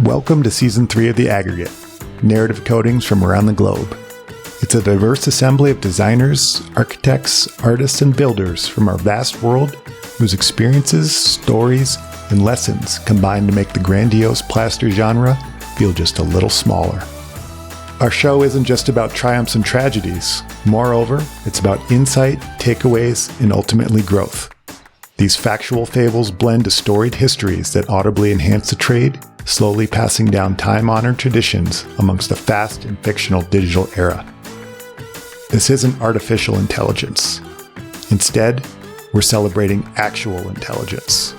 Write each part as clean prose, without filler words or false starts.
Welcome to Season 3 of The Aggregate, narrative coatings from around the globe. It's a diverse assembly of designers, architects, artists, and builders from our vast world whose experiences, stories, and lessons combine to make the grandiose plaster genre feel just a little smaller. Our show isn't just about triumphs and tragedies. Moreover, it's about insight, takeaways, and ultimately growth. These factual fables blend to storied histories that audibly enhance the trade, slowly passing down time-honored traditions amongst a fast and fictional digital era. This isn't artificial intelligence. Instead, we're celebrating actual intelligence.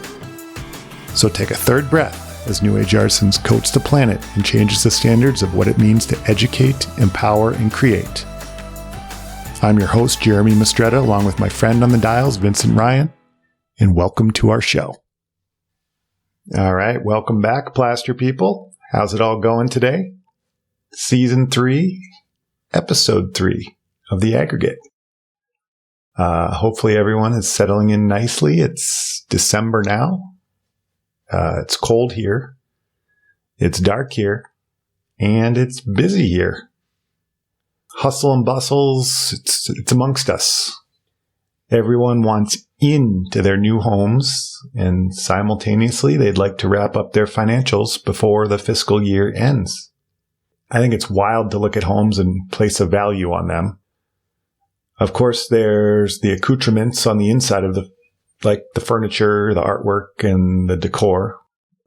So take a third breath as New Age Artisans coats the planet and changes the standards of what it means to educate, empower, and create. I'm your host, Jeremy Mistretta, along with my friend on the dials, Vincent Ryan, and welcome to our show. All right, welcome back, plaster people. How's it all going today? Season 3, Episode 3 of The Aggregate. Hopefully everyone is settling in nicely. It's December now. It's cold here. It's dark here. And it's busy here. Hustle and bustles, it's amongst us. Everyone wants into their new homes, and simultaneously they'd like to wrap up their financials before the fiscal year ends. I think it's wild to look at homes and place a value on them. Of course, there's the accoutrements on the inside of the furniture, the artwork, and the decor.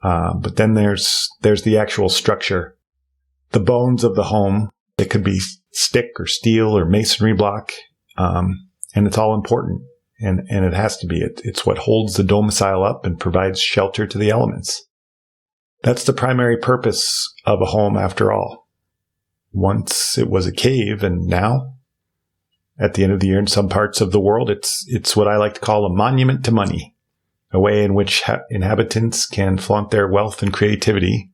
But then there's the actual structure, the bones of the home. It could be stick or steel or masonry block. And it's all important, and it has to be. It's what holds the domicile up and provides shelter to the elements. That's the primary purpose of a home, after all. Once it was a cave, and now, at the end of the year in some parts of the world, it's what I like to call a monument to money, a way in which inhabitants can flaunt their wealth and creativity.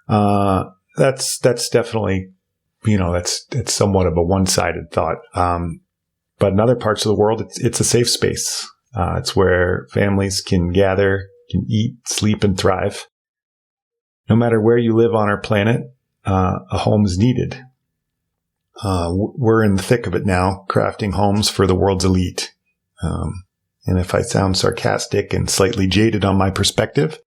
That's definitely, that's somewhat of a one-sided thought. But in other parts of the world, it's a safe space. It's where families can gather, can eat, sleep, and thrive. No matter where you live on our planet, a home is needed. We're in the thick of it now, crafting homes for the world's elite. And if I sound sarcastic and slightly jaded on my perspective,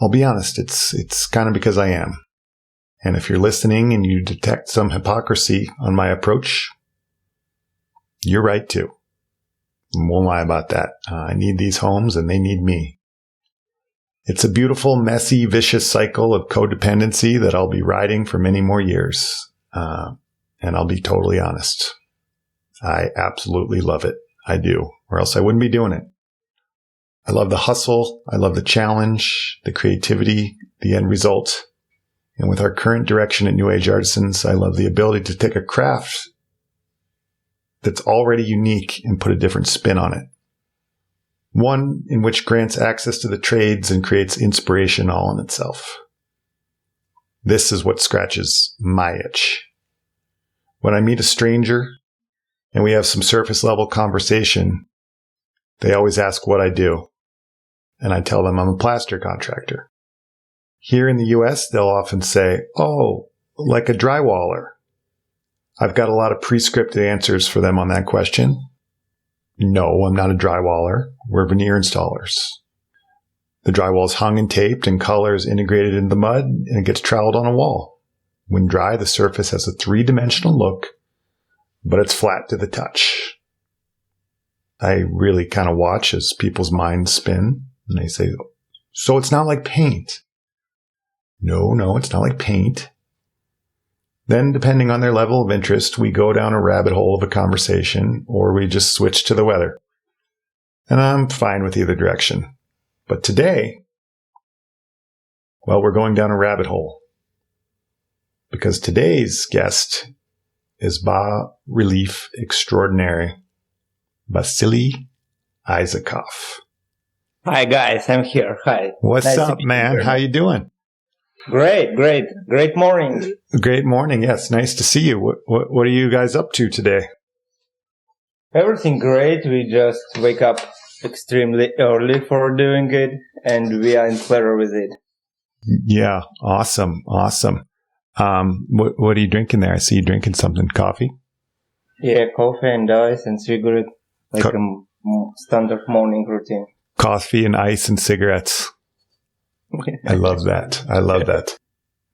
I'll be honest, it's kind of because I am. And if you're listening and you detect some hypocrisy on my approach, you're right, too. Won't lie about that. I need these homes, and they need me. It's a beautiful, messy, vicious cycle of codependency that I'll be riding for many more years. And I'll be totally honest. I absolutely love it. I do, or else I wouldn't be doing it. I love the hustle. I love the challenge, the creativity, the end result. And with our current direction at New Age Artisans, I love the ability to take a craft that's already unique and put a different spin on it. One in which grants access to the trades and creates inspiration all in itself. This is what scratches my itch. When I meet a stranger and we have some surface level conversation, they always ask what I do. And I tell them I'm a plaster contractor. Here in the US, they'll often say, "Oh, like a drywaller." I've got a lot of prescripted answers for them on that question. No, I'm not a drywaller. We're veneer installers. The drywall is hung and taped, and color is integrated in the mud, and it gets troweled on a wall. When dry, the surface has a three-dimensional look, but it's flat to the touch. I really kind of watch as people's minds spin, and they say, "So it's not like paint." No, it's not like paint. Then, depending on their level of interest, we go down a rabbit hole of a conversation, or we just switch to the weather. And I'm fine with either direction. But today, well, we're going down a rabbit hole. Because today's guest is bas-relief extraordinary, Vasili Isakov. Hi, guys. I'm here. Hi. What's up, man? How you doing? Great morning. Great morning. Yes, nice to see you. What are you guys up to today? Everything great. We just wake up extremely early for doing it, and we are in pleasure with it. Yeah. Awesome. What are you drinking there? I see you drinking something. Coffee? Yeah, coffee and ice and cigarette, like standard morning routine. Coffee and ice and cigarettes. I love that.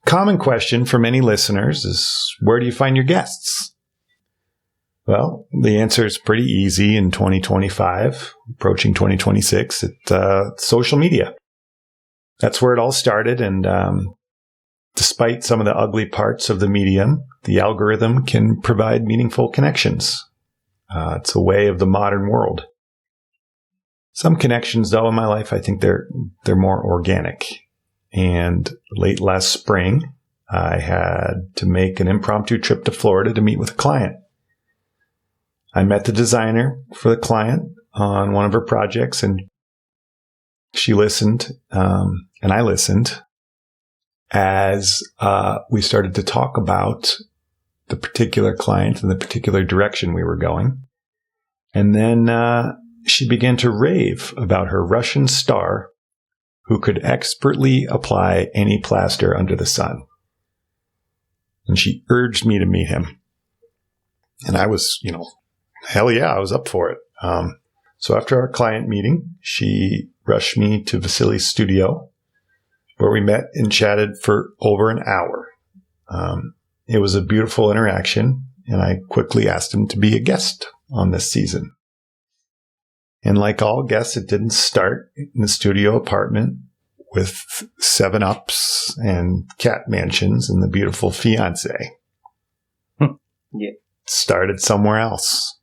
Common question for many listeners is, where do you find your guests? Well, the answer is pretty easy in 2025, approaching 2026. It's social media. That's where it all started. And despite some of the ugly parts of the medium, the algorithm can provide meaningful connections. It's a way of the modern world. Some connections, though, in my life, I think they're more organic. And late last spring, I had to make an impromptu trip to Florida to meet with a client. I met the designer for the client on one of her projects, and she listened, and I listened as we started to talk about the particular client and the particular direction we were going. And then she began to rave about her Russian star who could expertly apply any plaster under the sun. And she urged me to meet him. And I was, hell yeah, I was up for it. So after our client meeting, she rushed me to Vasili's studio, where we met and chatted for over an hour. It was a beautiful interaction, and I quickly asked him to be a guest on this season. And like all guests, it didn't start in the studio apartment with 7-Ups and cat mansions and the beautiful fiance. Yeah. It started somewhere else.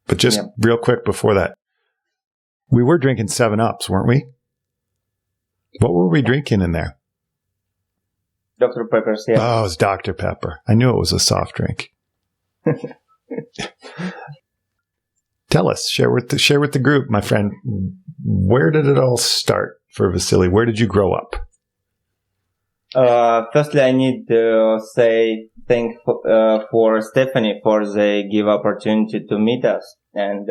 But just real quick before that, we were drinking 7-Ups, weren't we? What were we drinking in there? Dr. Pepper's, yeah. Oh, it was Dr. Pepper. I knew it was a soft drink. Tell us, share with the group, my friend, where did it all start for Vasili? Where did you grow up? Firstly, I need to say thank for Stephanie for the give opportunity to meet us, and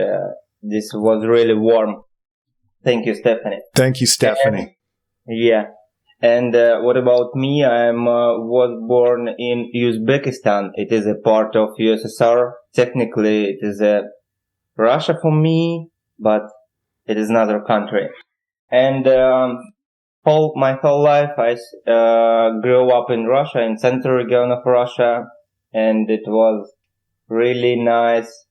this was really warm. Thank you, Stephanie. Thank you, Stephanie. And what about me? I was born in Uzbekistan. It is a part of USSR. Technically, it is Russia for me, but it is another country. And my whole life, I grew up in Russia, in central region of Russia, and it was really nice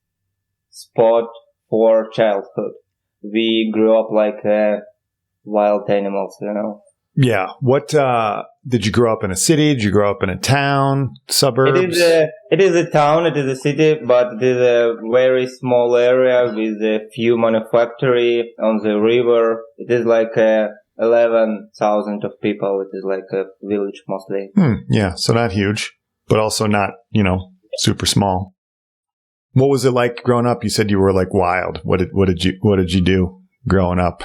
spot for childhood. We grew up like wild animals, Yeah. What did you grow up in a city? Did you grow up in a town, suburbs? It is a town, it is a city, but it is a very small area with a few manufactories on the river. It is like 11,000 of people. It is like a village mostly. Yeah, so not huge, but also not, super small. What was it like growing up? You said you were like wild. What did you do growing up?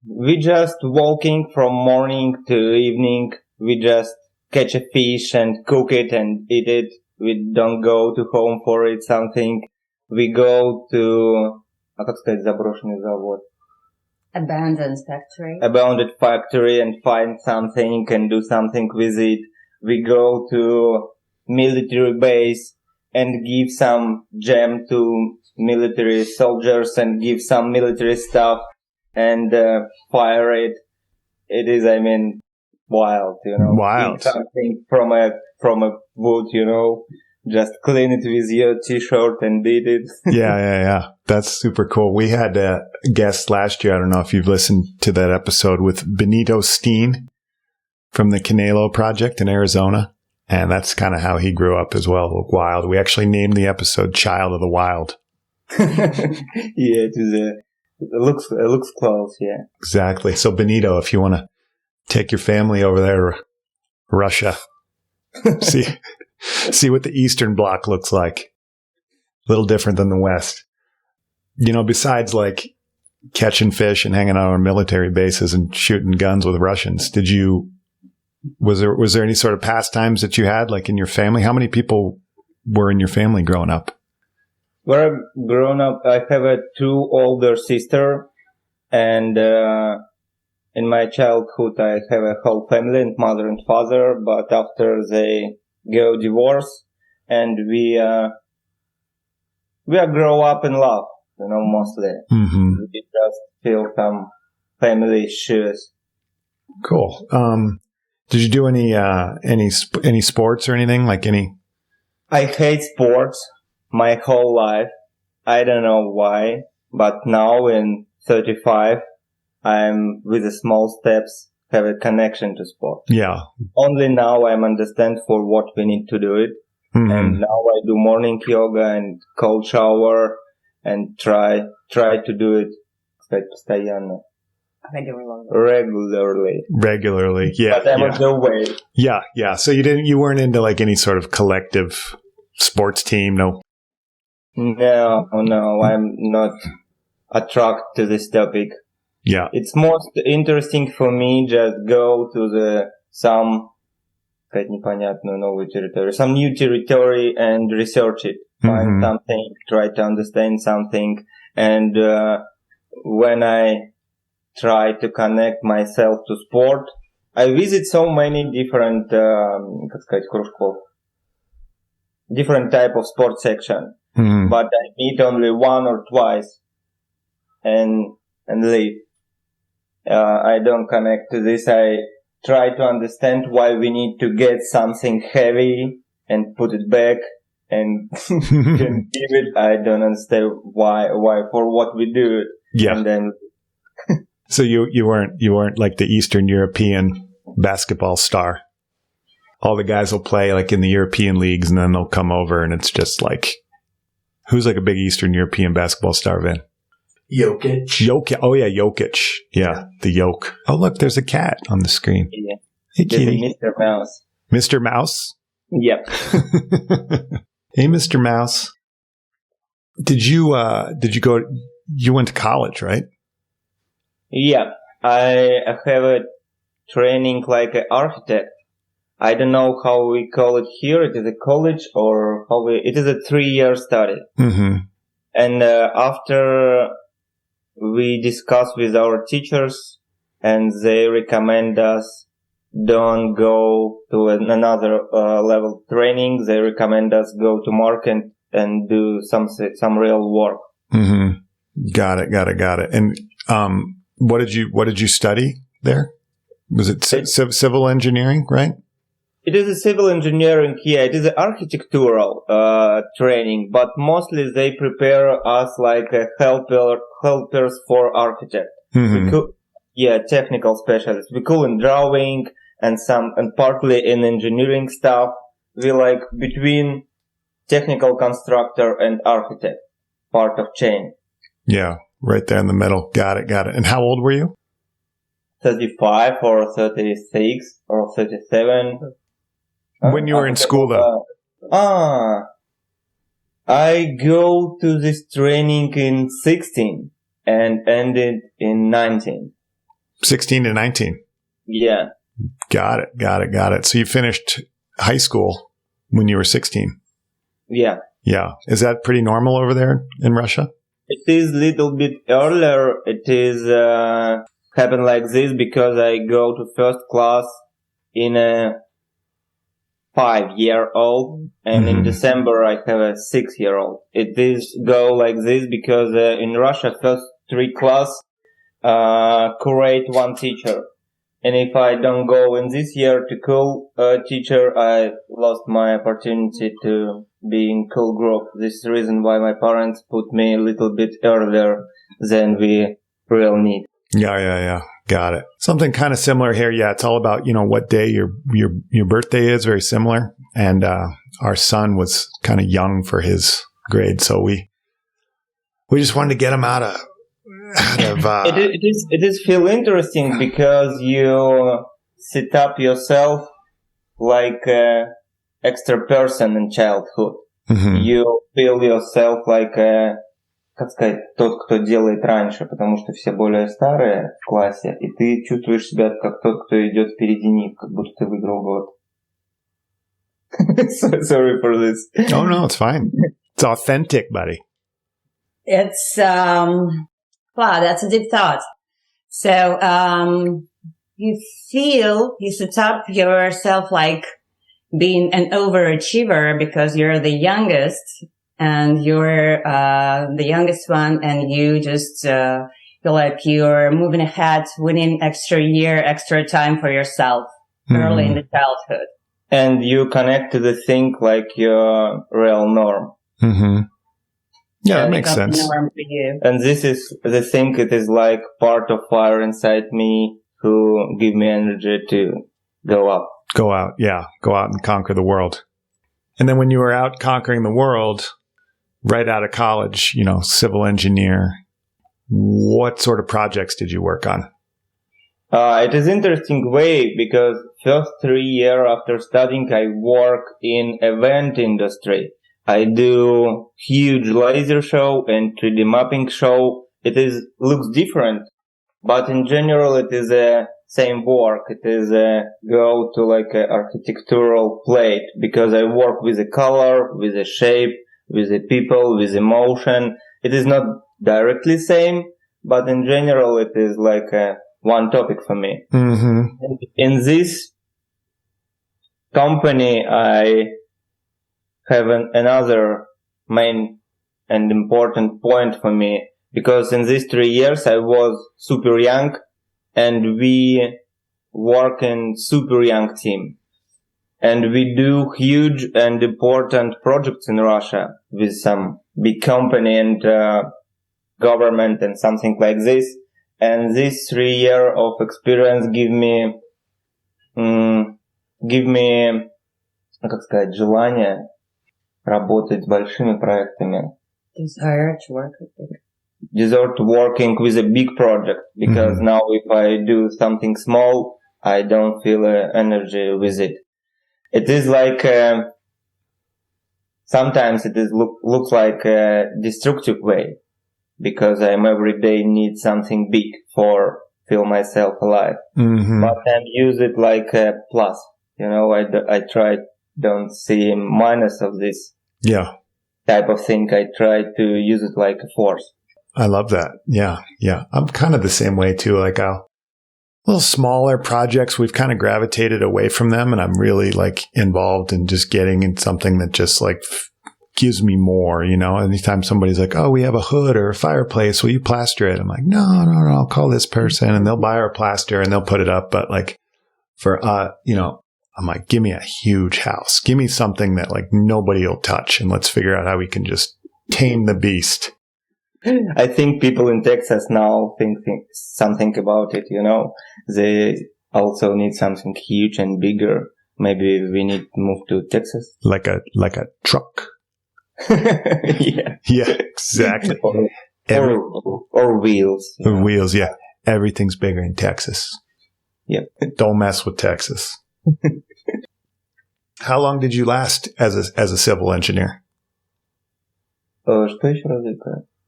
We just walking from morning to evening. We just catch a fish and cook it and eat it. We don't go to home for it something. We go to, заброшенный завод. Abandoned factory and find something and do something with it. We go to military base and give some gem to military soldiers and give some military stuff and fire it. It is, wild, Wild. Eat something from a wood, just clean it with your t-shirt and eat it. Yeah. That's super cool. We had a guest last year. I don't know if you've listened to that episode with Benito Steen from the Canelo Project in Arizona. And that's kind of how he grew up as well. Wild. We actually named the episode Child of the Wild. Yeah, it looks close, yeah. Exactly. So Benito, if you want to take your family over there to Russia, see what the Eastern Bloc looks like. A little different than the West. Besides like catching fish and hanging out on military bases and shooting guns with Russians, was there any sort of pastimes that you had like in your family? How many people were in your family growing up? Where I've grown up, I have 2 older sisters, and in my childhood, I have a whole family and mother and father, but after they go divorce and we grow up in love, mostly. Mm-hmm. We just feel some family issues. Cool. Did you do any sports or anything like any? I hate sports my whole life. I don't know why, but now in 35, I'm with the small steps have a connection to sport. Yeah. Only now I understand for what we need to do it. Mm-hmm. And now I do morning yoga and cold shower and try to do it постоянно. Regularly. Yeah. But I'm on the way. Yeah. So you weren't into like any sort of collective sports team, no? No, I'm not attracted to this topic. Yeah. It's most interesting for me just go to some new territory and research it. Find something, try to understand something. And when I try to connect myself to sport, I visit so many different, different type of sport section. Mm-hmm. But I meet only one or twice and leave. I don't connect to this. I try to understand why we need to get something heavy and put it back and can give it. I don't understand why for what we do it. Yeah. And then so you weren't like the Eastern European basketball star. All the guys will play like in the European leagues and then they'll come over and it's just like, who's like a big Eastern European basketball star, Vin? Jokic. Oh, yeah, Jokic. Yeah, the Yoke. Oh, look, there's a cat on the screen. Yeah. Hey, kitty. Mr. Mouse. Mr. Mouse? Yep. Hey, Mr. Mouse. Did you went to college, right? Yeah. I have a training like an architect. I don't know how we call it here. It is a college or it is a 3-year study. Mm-hmm. And after we discuss with our teachers and they recommend us don't go to another level training. They recommend us go to market and do some real work. Mm-hmm. Got it. And what did you study there? Was it civil engineering, right? It is a civil engineering, yeah. It is an architectural training, but mostly they prepare us like helpers for architect. Mm-hmm. Technical specialists. We cool in drawing and partly in engineering stuff. We like between technical constructor and architect, part of chain. Yeah, right there in the middle. Got it. And how old were you? 35 or 36 or 37. When you were in school, though? I go to this training in 16 and ended in 19. 16 to 19? Yeah. Got it. So you finished high school when you were 16? Yeah. Yeah. Is that pretty normal over there in Russia? It is a little bit earlier. It is happened like this because I go to first class in a 5-year-old and in December I have a 6-year-old. It is go like this because in Russia first 3 class curate one teacher. And if I don't go in this year to cool teacher, I lost my opportunity to be in cool group. This is the reason why my parents put me a little bit earlier than we really need. Yeah. Got it. Something kind of similar here. Yeah, it's all about, what day your birthday is, very similar. And our son was kind of young for his grade, so we just wanted to get him out of It is feel interesting because you set up yourself like an extra person in childhood. Mm-hmm. You feel yourself like тот, кто делает раньше, потому что все более старые в классе, и ты чувствуешь себя как тот, кто идет впереди них, как будто ты выиграл год. Sorry for this. Oh, no, it's fine. It's authentic, buddy. It's, wow, that's a deep thought. So, you set up yourself like being an overachiever because you're the youngest and you're, the youngest one, and you just, feel like you're moving ahead, winning extra year, extra time for yourself early in the childhood. And you connect to the thing like your real norm. Mm-hmm. Yeah, that makes sense. Norm for you. And this is the thing, it is like part of fire inside me who give me energy to go up. Go out and conquer the world. And then when you were out conquering the world, right out of college, civil engineer, what sort of projects did you work on? It is interesting way because first 3 years after studying, I work in event industry. I do huge laser show and 3D mapping show. Looks different, but in general, it is a same work. It is go to like a architectural plate because I work with a color, with a shape, with the people, with emotion. It is not directly same, but in general, it is like one topic for me. Mm-hmm. In this company, I have another main and important point for me because in these 3 years I was super young and we work in super young team and we do huge and important projects in Russia with some big company and government and something like this. And this 3 year of experience give me, как сказать, желание работать с большими проектами. Desire to work with big. Desire to working with a big project because now if I do something small, I don't feel energy with it. It is like sometimes it is looks like a destructive way because I'm every day need something big for feel myself alive. Mm-hmm. But I use it like a plus. I try don't see minus of this type of thing. I try to use it like a force. I love that. Yeah. I'm kind of the same way too. Like little smaller projects, we've kind of gravitated away from them, and I'm really like involved in just getting in something that just like gives me more, anytime somebody's like, oh, we have a hood or a fireplace, will you plaster it? I'm like, no, I'll call this person and they'll buy our plaster and they'll put it up. But like for, I'm like, give me a huge house. Give me something that like nobody will touch, and let's figure out how we can just tame the beast. I think people in Texas now think something about it, They also need something huge and bigger. Maybe we need to move to Texas. Like a truck. Yeah. Yeah, exactly. Or wheels. Or wheels, yeah. Everything's bigger in Texas. Yep. Don't mess with Texas. How long did you last as a civil engineer? Что еще раз?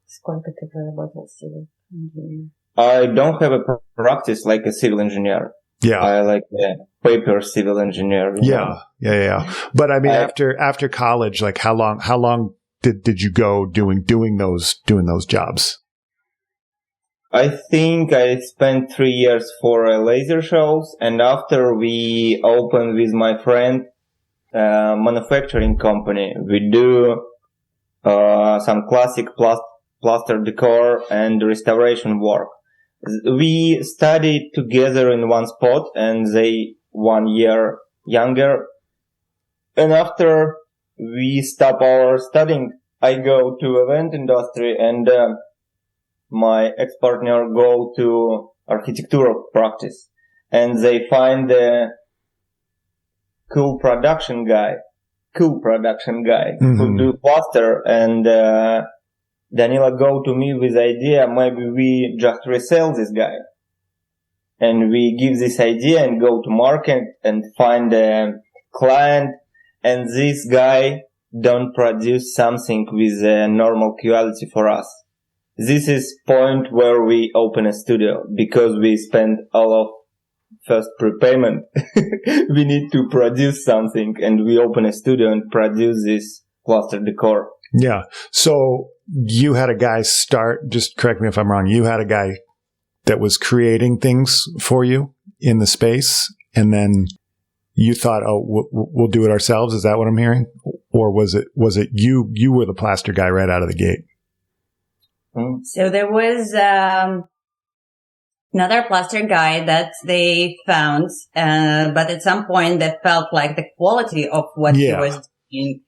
Сколько ты проработал civil engineer? I don't have a practice like a civil engineer. Yeah. I like a paper civil engineer. Yeah. But I mean, after college, like how long did you go doing those jobs? I think I spent 3 years for laser shows, and after we opened with my friend manufacturing company, we do some classic plaster decor and restoration work. We studied together in one spot, and they 1 year younger. And after we stop our studying, I go to event industry, and my ex-partner go to architectural practice. And they find a cool production guy who do plaster, and Danila go to me with idea, maybe we just resell this guy. And we give this idea and go to market and find a client, and this guy don't produce something with a normal quality for us. This is point where we open a studio, because we spend all of first prepayment. We need to produce something, and we open a studio and produce this plaster decor. Yeah. So you had a guy start, just correct me if I'm wrong, you had a guy that was creating things for you in the space, and then you thought, oh, we'll do it ourselves? Is that what I'm hearing? Or was it you were the plaster guy right out of the gate? So there was another plaster guy that they found, but at some point they felt like the quality of what he was doing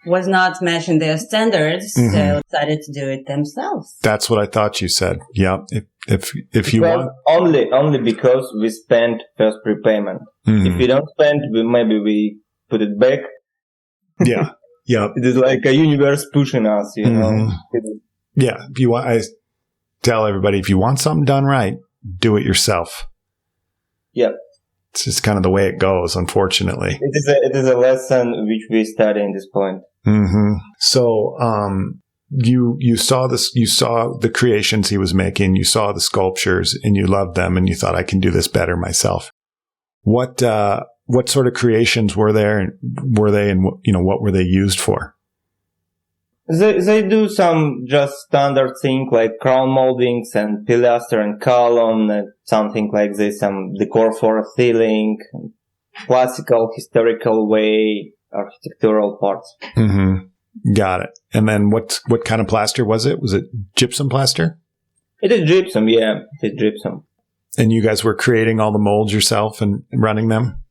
was not matching their standards, so decided to do it themselves. That's what I thought you said. Yeah. If you want, only because we spent first prepayment. If we don't spend, maybe we put it back. Yeah. Yeah. It is like a universe pushing us, you know. Yeah. If you want, I tell everybody, if you want something done right, do it yourself. Yeah. It's just kind of the way it goes, unfortunately. It is a lesson which we study in this point. So, you saw this, you saw the creations he was making, you saw the sculptures, and you loved them, and you thought, I can do this better myself. What sort of creations were there, and what were they used for? They do some just standard thing like crown moldings and pilaster and column, and something like this, some decor for a ceiling, classical, historical way, architectural parts. Got it. And then what kind of plaster was it? Was it gypsum plaster? It is gypsum, yeah. It is gypsum. And you guys were creating all the molds yourself and running them?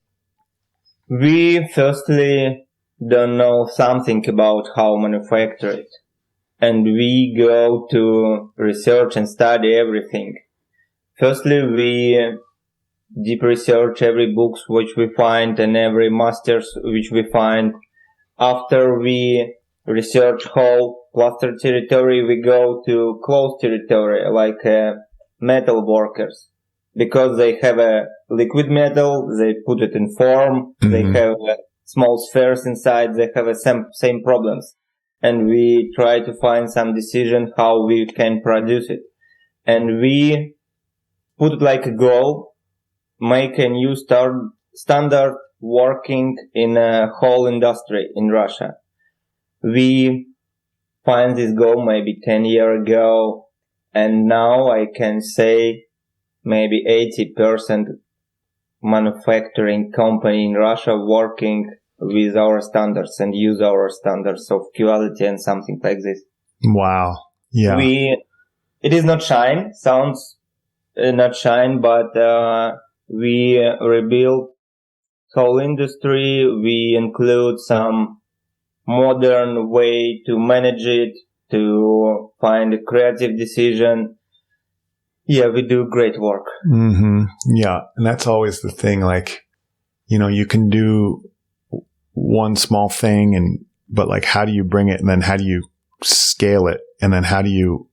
We firstly don't know something about how manufacture it. And we go to research and study everything. Firstly, we deep research every books which we find and every masters which we find. After we research whole plaster territory, we go to closed territory like metal workers. Because they have a liquid metal, they put it in form, they have small spheres inside, they have the same problems. And we try to find some decision how we can produce it. And we put it like a goal, make a new standard working in a whole industry in Russia. We find this goal maybe 10 years ago, and now I can say maybe 80% manufacturing company in Russia working with our standards and use our standards of quality and something like this. Wow. Yeah. It is not shine, sounds not shine, but we rebuild whole industry. We include some modern way to manage it, to find a creative decision. Yeah, we do great work. Yeah. And that's always the thing. Like, you can do one small thing but like, how do you bring it? And then how do you scale it? And then how do you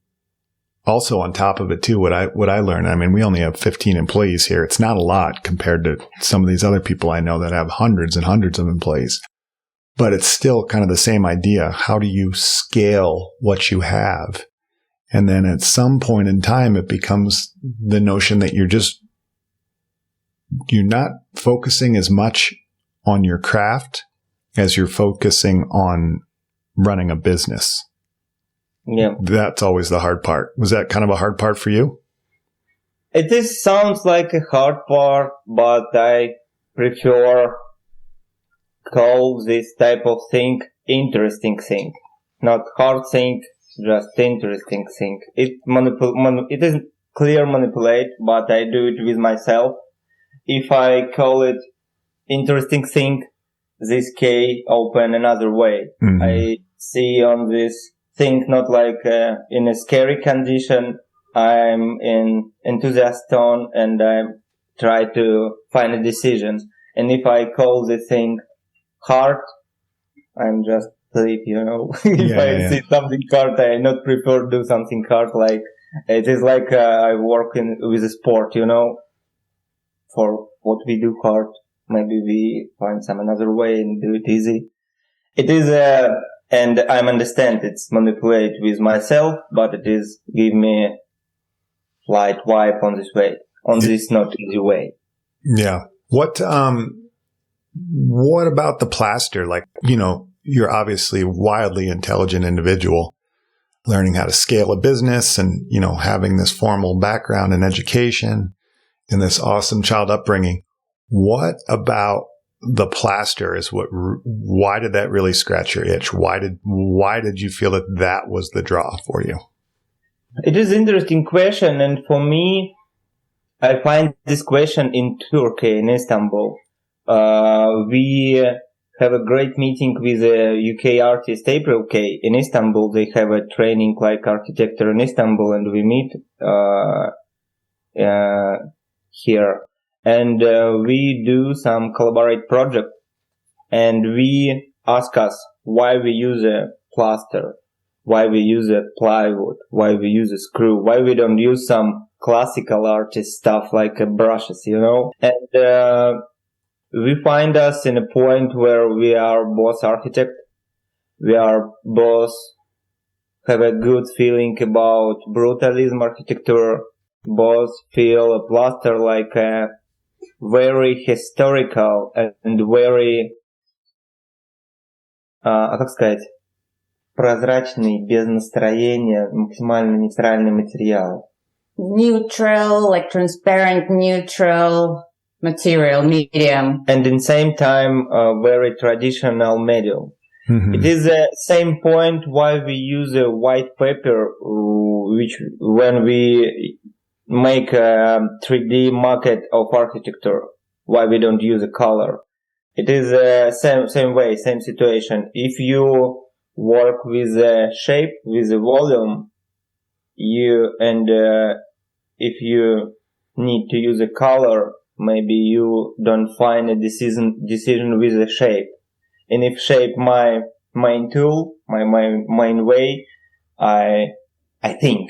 also on top of it too, what I learned, I mean, we only have 15 employees here. It's not a lot compared to some of these other people I know that have hundreds and hundreds of employees, but it's still kind of the same idea. How do you scale what you have? And then at some point in time, it becomes the notion that you're not focusing as much on your craft as you're focusing on running a business. Yeah. That's always the hard part. Was that kind of a hard part for you? Sounds like a hard part, but I prefer call this type of thing interesting thing. Not hard thing, just interesting thing. It is clear manipulate, but I do it with myself. If I call it interesting thing, this K open another way. I see on this thing not like in a scary condition. I'm in enthusiast tone and I try to find a decision. And if I call the thing hard, I'm just sleep, If I see something hard, I not prefer to do something hard. Like it is like I work with a sport, for what we do hard. Maybe we find some another way and do it easy. It is, and I understand it's manipulate with myself, but it is give me light vibe on this way, on this not easy way. Yeah. What about the plaster? Like, you're obviously a wildly intelligent individual. learning how to scale a business and, having this formal background in education and this awesome child upbringing. What about the plaster why did that really scratch your itch? Why did you feel that was the draw for you? It is an interesting question. And for me, I find this question in Turkey, in Istanbul. We have a great meeting with a UK artist, April K. In Istanbul. They have a training like architecture in Istanbul, and we meet here. And we do some collaborate project. And we ask us why we use a plaster, why we use a plywood, why we use a screw, why we don't use some classical artist stuff like brushes, And we find us in a point where we are both architects. We are both have a good feeling about brutalism architecture. Both feel a plaster like a very historical and very, как сказать, прозрачный, без настроения, максимально нейтральный материал. Neutral, like transparent, neutral material, medium. And in same time, very traditional medium. Mm-hmm. It is the same point why we use a white paper, which when we make a 3D maquette of architecture, why we don't use a color. It is same way, same situation. If you work with a shape, with a volume, if you need to use a color, maybe you don't find a decision with a shape. And if shape my main tool, my main way, I think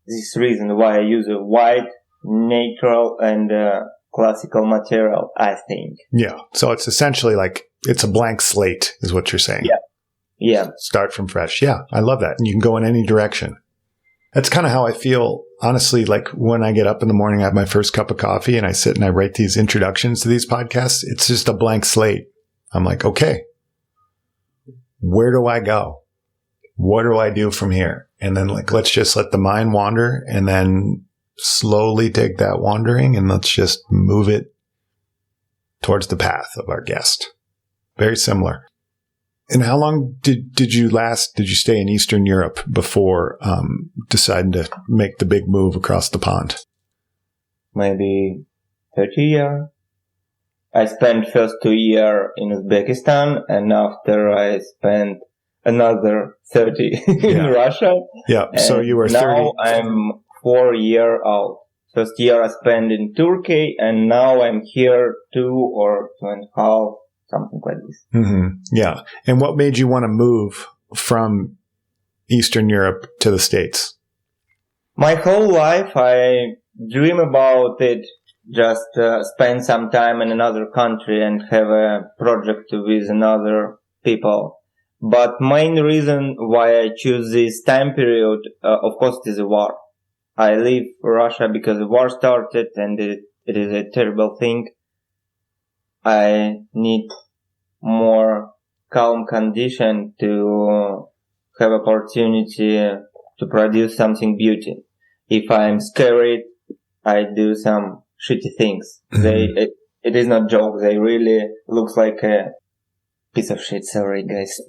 this reason why I use a white, natural, and classical material, I think. Yeah. So it's essentially like it's a blank slate is what you're saying. Yeah. Yeah. Start from fresh. Yeah. I love that. And you can go in any direction. That's kind of how I feel, honestly, like when I get up in the morning, I have my first cup of coffee and I sit and I write these introductions to these podcasts. It's just a blank slate. I'm like, okay, where do I go? What do I do from here? And then let's just let the mind wander and then slowly take that wandering and let's just move it towards the path of our guest. Very similar. And how long did you stay in Eastern Europe before deciding to make the big move across the pond? Maybe 30 years. I spent first 2 years in Uzbekistan, and after I spent another 30 in Russia. Yeah, so you were 30. Now I'm 4 years out. First year I spent in Turkey, and now I'm here 2 or 2.5, something like this. Mm-hmm. Yeah. And what made you want to move from Eastern Europe to the States? My whole life I dream about it, just spend some time in another country and have a project with another people. But main reason why I choose this time period, of course, it is a war. I leave Russia because the war started and it is a terrible thing. I need more calm condition to have opportunity to produce something beauty. If I'm scared, I do some shitty things. Mm-hmm. It is not joke. They really looks like a piece of shit. Sorry, guys.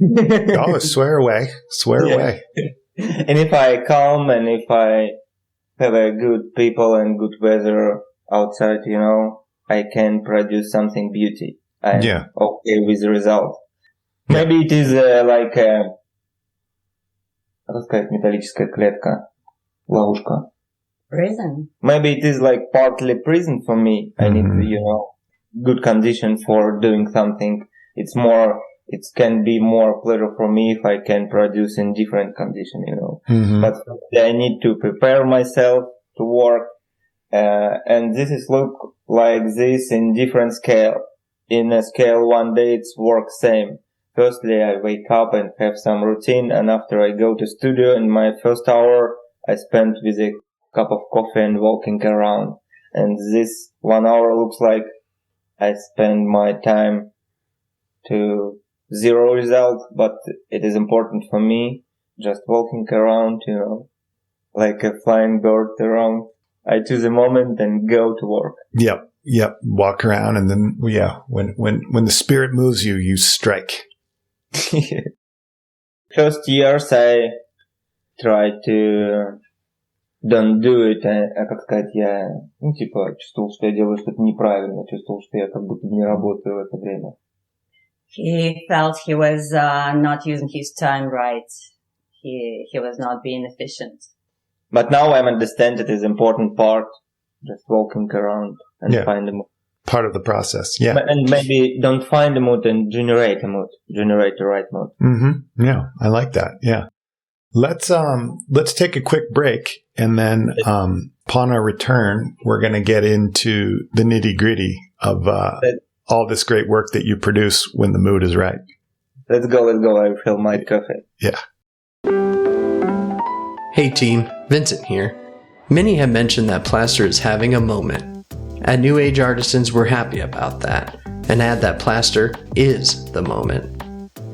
Oh, swear away. Swear away. And if I calm and if I have a good people and good weather outside, I can produce something beauty. I'm okay with the result. Yeah. Maybe it is like a, как сказать, металлическая клетка, ловушка. Prison. Maybe it is like partly prison for me. I need, good condition for doing something. It can be more pleasure for me if I can produce in different condition, Mm-hmm. But I need to prepare myself to work, and this is look like this in different scale. In a scale, one day it's work same. Firstly, I wake up and have some routine, and after I go to studio, in my first hour, I spend with a cup of coffee and walking around. And this 1 hour looks like I spend my time to zero result, but it is important for me just walking around, like a flying bird around. I choose a moment and go to work. Yep. Walk around, and then when the spirit moves you, you strike. First years I try to don't do it, как сказать, я, чувствовал, что я делаю что-то неправильно, чувствовал, что я как будто не работаю в это время. He felt he was not using his time right. He was not being efficient. But now I understand it is important part, just walking around and find a mood. Part of the process, yeah. And maybe don't find a mood and generate the right mood. Mm-hmm. Yeah, I like that. Yeah. Let's take a quick break, and then upon our return, we're going to get into the nitty-gritty of all this great work that you produce when the mood is right. Let's go. I fill my coffee. Yeah. Hey team, Vincent here. Many have mentioned that plaster is having a moment. At New Age Artisans, we're happy about that, and add that plaster is the moment.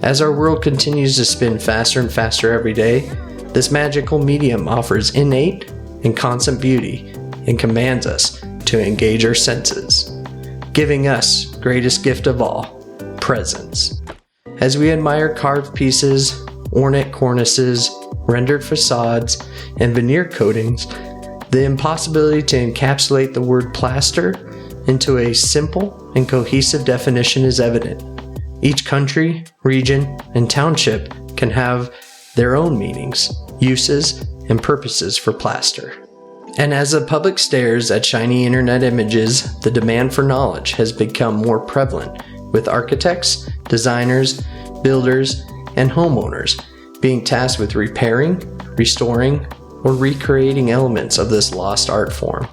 As our world continues to spin faster and faster every day, this magical medium offers innate and constant beauty and commands us to engage our senses, giving us greatest gift of all, presence. As we admire carved pieces, ornate cornices, rendered facades, and veneer coatings, the impossibility to encapsulate the word plaster into a simple and cohesive definition is evident. Each country, region, and township can have their own meanings, uses, and purposes for plaster. And as the public stares at shiny internet images, the demand for knowledge has become more prevalent, with architects, designers, builders, and homeowners being tasked with repairing, restoring, or recreating elements of this lost art form.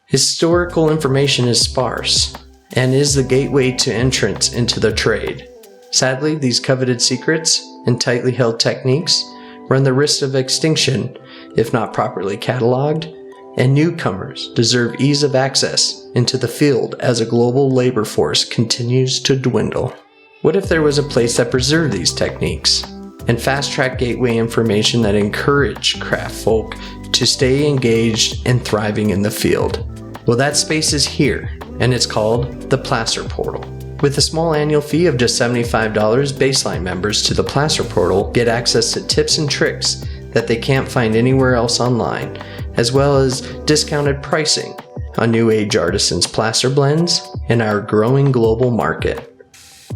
Historical information is sparse and is the gateway to entrance into the trade. Sadly, these coveted secrets and tightly held techniques run the risk of extinction if not properly cataloged, and newcomers deserve ease of access into the field as a global labor force continues to dwindle. What if there was a place that preserved these techniques and fast-track gateway information that encouraged craft folk to stay engaged and thriving in the field? Well, that space is here, and it's called the Plaster Portal. With a small annual fee of just $75, baseline members to the Plaster Portal get access to tips and tricks that they can't find anywhere else online, as well as discounted pricing on New Age Artisans plaster blends in our growing global market.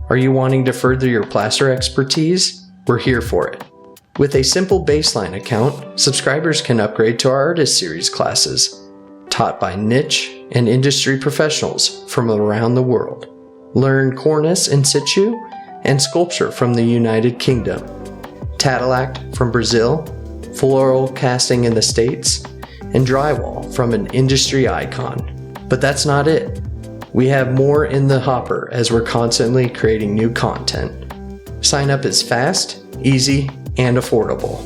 Are you wanting to further your plaster expertise? We're here for it. With a simple baseline account, subscribers can upgrade to our Artist Series classes, taught by niche and industry professionals from around the world. Learn cornice in situ and sculpture from the United Kingdom, Tattalact from Brazil, floral casting in the States, and drywall from an industry icon. But that's not it. We have more in the hopper as we're constantly creating new content. Sign up is fast, easy, and affordable.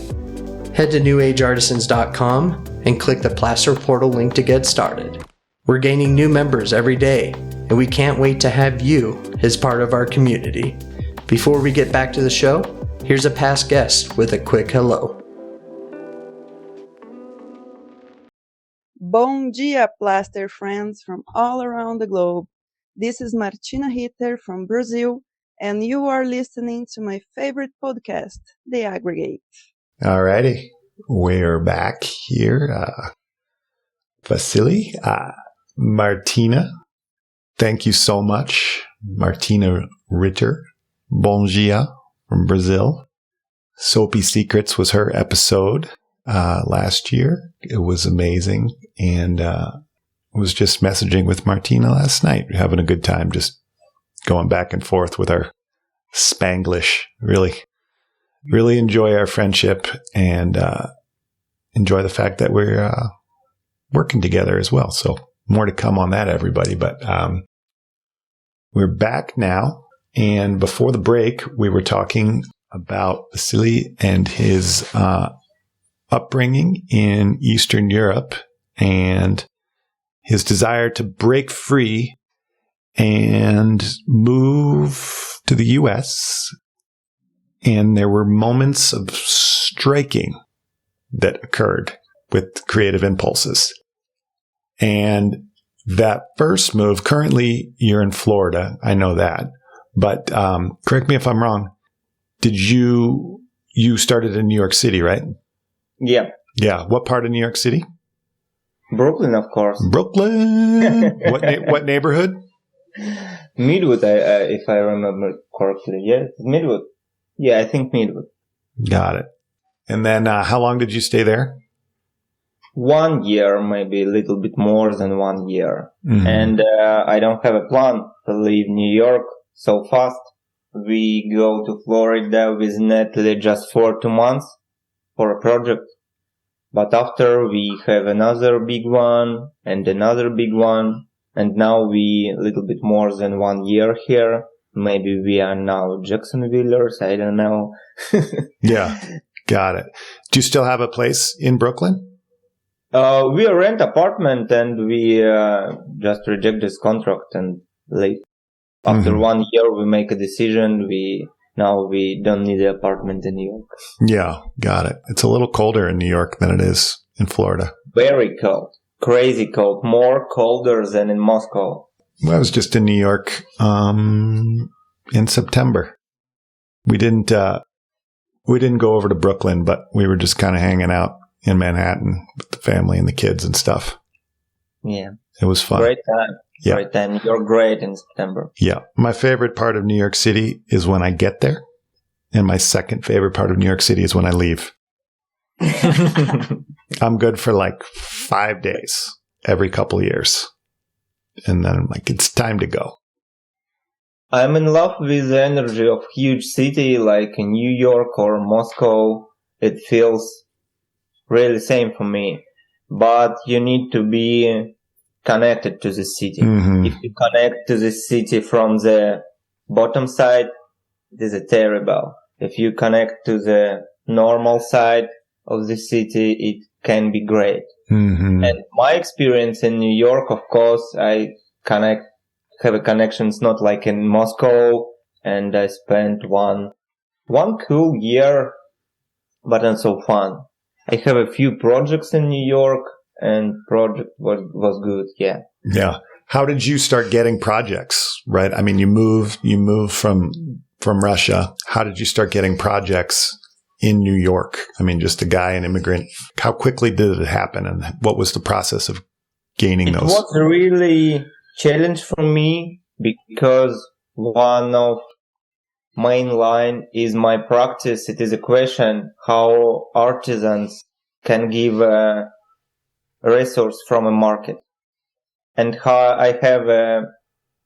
Head to newageartisans.com and click the Plaster Portal link to get started. We're gaining new members every day, and we can't wait to have you as part of our community. Before we get back to the show, here's a past guest with a quick hello. Bom dia, plaster friends from all around the globe. This is Martina Ritter from Brazil, and you are listening to my favorite podcast, The Aggregate. Alrighty, we're back here. Vasili, Martina, thank you so much. Martina Ritter, Bom dia from Brazil. Soapy Secrets was her episode last year. It was amazing. And was just messaging with Martina last night, having a good time, just going back and forth with our Spanglish. Really enjoy our friendship and enjoy the fact that we're working together as well. So more to come on that, everybody. But we're back now. And before the break, we were talking about Vasili and his upbringing in Eastern Europe and his desire to break free and move to the U.S. And there were moments of striking that occurred with creative impulses. And that first move, currently you're in Florida. I know that. But correct me if I'm wrong. Did you started in New York City, right? Yeah. Yeah. What part of New York City? Brooklyn, of course. Brooklyn. What neighborhood? Midwood, if I remember correctly. Yeah, Midwood. Yeah, I think Midwood. Got it. And then how long did you stay there? 1 year, maybe a little bit more than 1 year. Mm-hmm. And I don't have a plan to leave New York so fast. We go to Florida with Natalie just for 2 months for a project. But after we have another big one and another big one. And now we a little bit more than 1 year here. Maybe we are now Jacksonvilleers. I don't know. Yeah. Got it. Do you still have a place in Brooklyn? We rent apartment and we just reject this contract and leave. After 1 year, we make a decision. Now we don't need an apartment in New York. Yeah, got it. It's a little colder in New York than it is in Florida. Very cold. Crazy cold. More colder than in Moscow. I was just in New York in September. We didn't go over to Brooklyn, but we were just kind of hanging out in Manhattan with the family and the kids and stuff. Yeah. It was fun. Great time. Yeah. Great time. You're great in September. Yeah. My favorite part of New York City is when I get there. And my second favorite part of New York City is when I leave. I'm good for like 5 days every couple of years. And then I'm like, it's time to go. I'm in love with the energy of huge city like in New York or Moscow. It feels really same for me. But you need to be connected to the city. Mm-hmm. If you connect to the city from the bottom side, it is terrible. If you connect to the normal side of the city, it can be great. Mm-hmm. And my experience in New York, of course, I have a connections not like in Moscow, and I spent one cool year, but not so fun. I have a few projects in New York, and project was good. Yeah. Yeah. How did you start getting projects? Right. I mean, you moved from Russia. How did you start getting projects in New York? I mean, just a guy, an immigrant. How quickly did it happen, and what was the process of gaining those? It was really challenge for me because one of main line is my practice. It is a question how artisans can give a resource from a market, and how I have a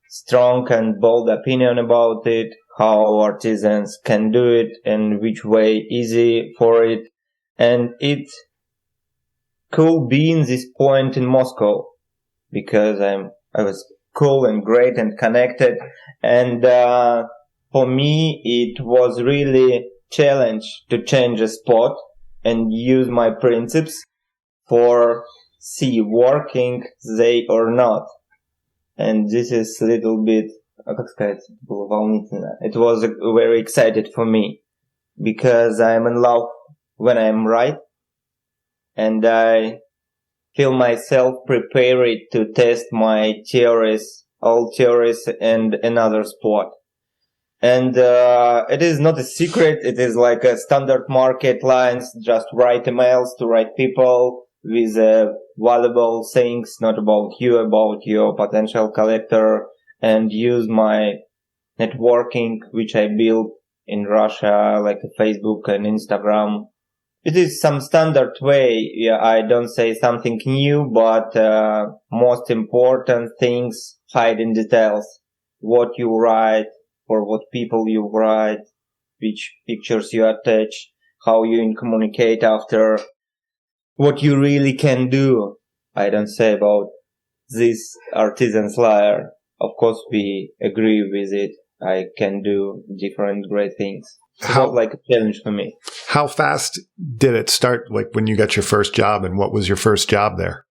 strong and bold opinion about it, how artisans can do it and which way easy for it. And it could be in this point in Moscow because I was cool and great and connected. And for me, it was really challenge to change a spot and use my principles for see working they or not. And this is a little bit, как сказать, было волнительно. It was very excited for me because I'm in love when I'm right, and I feel myself prepared to test my theories, all theories, and another spot. And it is not a secret. It is like a standard market lines. Just write emails to right people with valuable things, not about your potential collector, and use my networking, which I built in Russia, like Facebook and Instagram. It is some standard way. Yeah, I don't say something new, but most important things hide in details. What you write, for what people you write, which pictures you attach, how you communicate after, what you really can do. I don't say about this artisan's liar. Of course, we agree with it. I can do different great things. It was like a challenge for me. How fast did it start, like when you got your first job, and what was your first job there?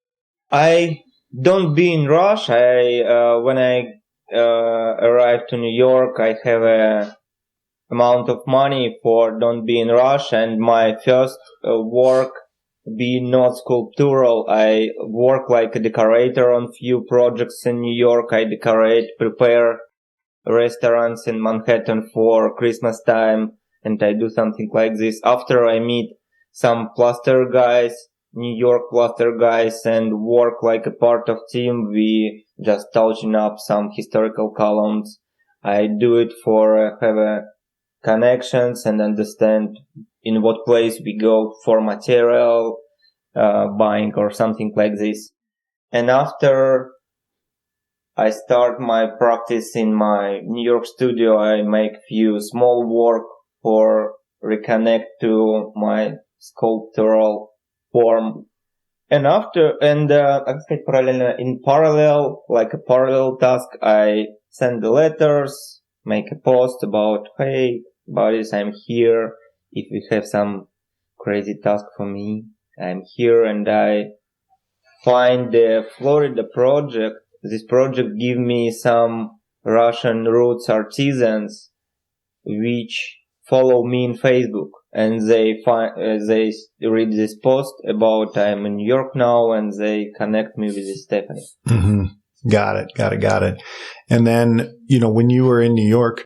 I don't be in rush. When I arrived to New York, I have a amount of money for don't be in rush. And my first work be not sculptural. I work like a decorator on few projects in New York. I prepare restaurants in Manhattan for Christmas time, and I do something like this. After I meet some plaster guys, New York plaster guys, and work like a part of team. We just touching up some historical columns. I do it for have connections and understand in what place we go for material buying or something like this. And after I start my practice in my New York studio, I make few small work for reconnect to my sculptural form. And in parallel, like a parallel task, I send the letters, make a post about, hey, buddies, I'm here. If you have some crazy task for me, I'm here. And I find the Florida project. This project give me some Russian roots artisans which follow me in Facebook, and they read this post about I'm in New York now, and they connect me with Stephanie. Mm-hmm. Got it. And then, when you were in New York,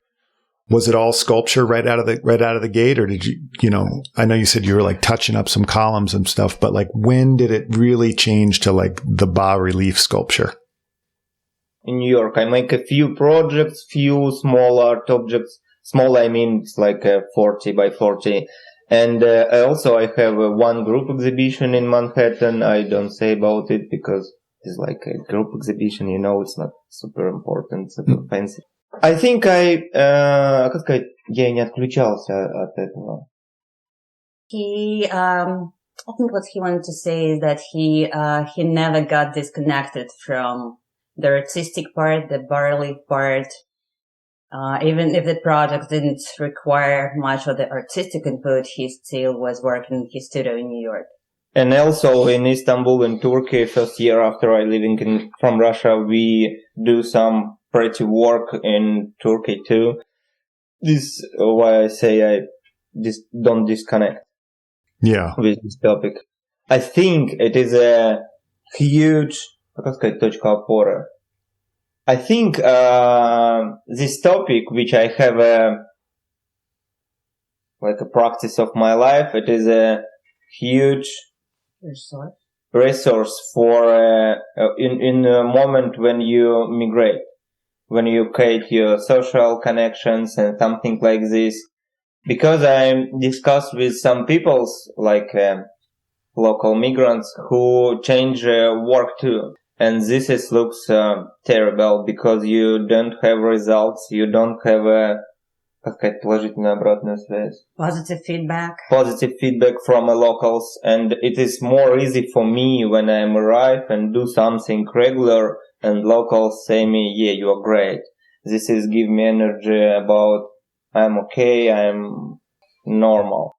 was it all sculpture right out of the gate, or did you, I know you said you were like touching up some columns and stuff, but like when did it really change to like the bas relief sculpture? In New York, I make a few projects, few small art objects. Small, I mean, it's like 40 by 40. And I have one group exhibition in Manhattan. I don't say about it because it's like a group exhibition, it's not super important, super fancy. I think как сказать, я не отключался от этого. I think what he wanted to say is that he never got disconnected from the artistic part, the bas relief part. Even if the project didn't require much of the artistic input, he still was working in his studio in New York. And also in Istanbul, in Turkey, first year after I living from Russia, we do some pretty work in Turkey too. This is why I say I don't disconnect. Yeah. With this topic. I think it is a huge, как сказать, точка опоры. I think this topic, which I have like a practice of my life, it is a huge resource for in a moment when you migrate, when you create your social connections and something like this. Because I discussed with some people, like local migrants, who change work too. And this looks terrible because you don't have results, you don't have положительную обратную связь. Positive feedback from locals, and it is more easy for me when I arrive and do something regular and locals say me, yeah, you are great. This is give me energy about I'm okay, I'm normal.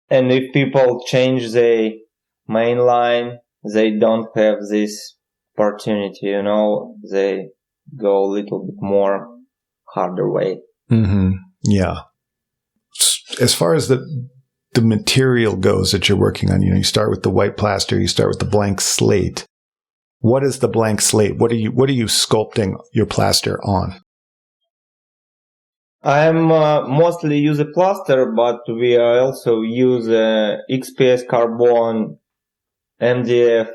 And if people change the main line, they don't have this opportunity, they go a little bit more harder way. Mm-hmm. Yeah. As far as the material goes that you're working on, you start with the white plaster, you start with the blank slate. What is the blank slate? What are you sculpting your plaster on? I'm mostly use a plaster, but we also use XPS carbon, MDF,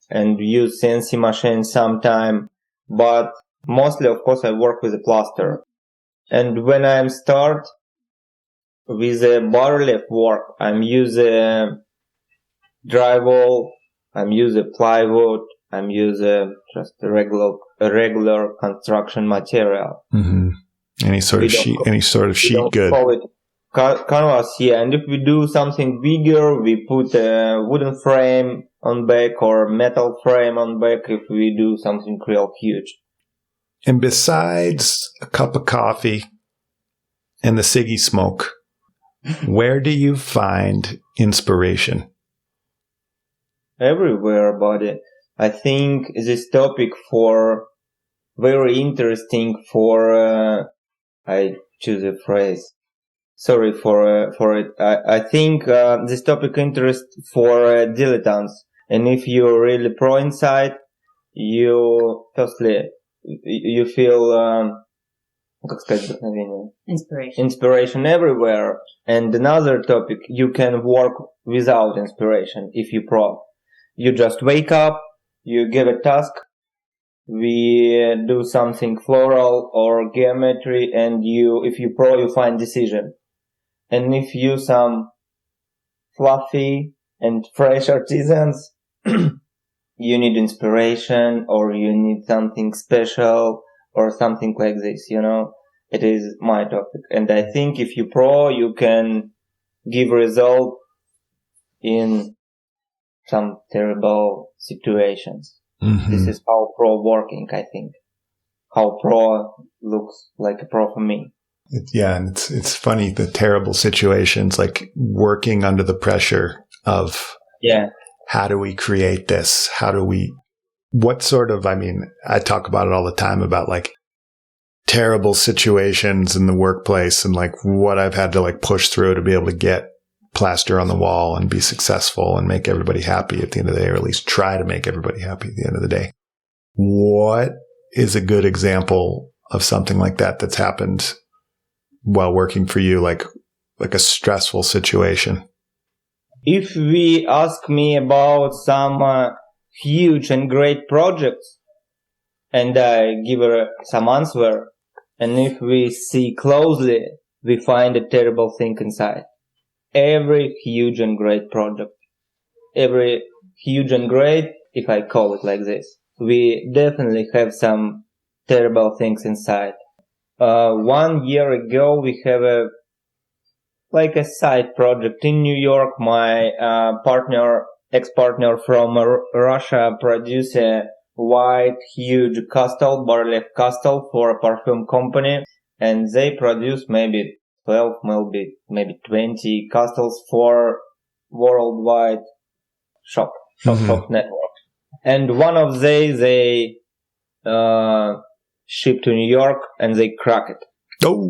and use CNC machine sometime. But mostly, of course, I work with a plaster. And when I start with a bas relief work, I'm use drywall, I'm use plywood, I'm use just a regular construction material. Mm-hmm. Any sort of sheet good. Call it canvas, yeah. And if we do something bigger, we put a wooden frame on back or metal frame on back if we do something real huge. And besides a cup of coffee and the ciggy smoke, where do you find inspiration? Everywhere, buddy. I think this topic very interesting for I choose a phrase. Sorry for it. I think this topic interests for dilettantes. And if you're really pro inside, you feel inspiration everywhere. And another topic, you can work without inspiration if you pro. You just wake up, you give a task, we do something floral or geometry, and if you pro, you find decision. And if you some fluffy and fresh artisans, you need inspiration or you need something special or something like this, It is my topic. And I think if you pro, you can give result in some terrible situations. Mm-hmm. This is how pro working, I think. How pro looks like a pro for me. And it's funny, the terrible situations, like working under the pressure of how do we create this? I talk about it all the time about like terrible situations in the workplace and like what I've had to like push through to be able to get plaster on the wall and be successful and make everybody happy at the end of the day, or at least try to make everybody happy at the end of the day. What is a good example of something like that that's happened while working for you, like a stressful situation? If we ask me about some huge and great projects, and I give her some answer, and if we see closely, we find a terrible thing inside. Every huge and great project, if I call it like this, we definitely have some terrible things inside. 1 year ago, we have a side project in New York. My ex-partner from Russia produced a white, huge castle, barrel castle for a perfume company. And they produce maybe 12, maybe 20 castles for worldwide shop network. And one of they ship to New York and they crack it. Oh.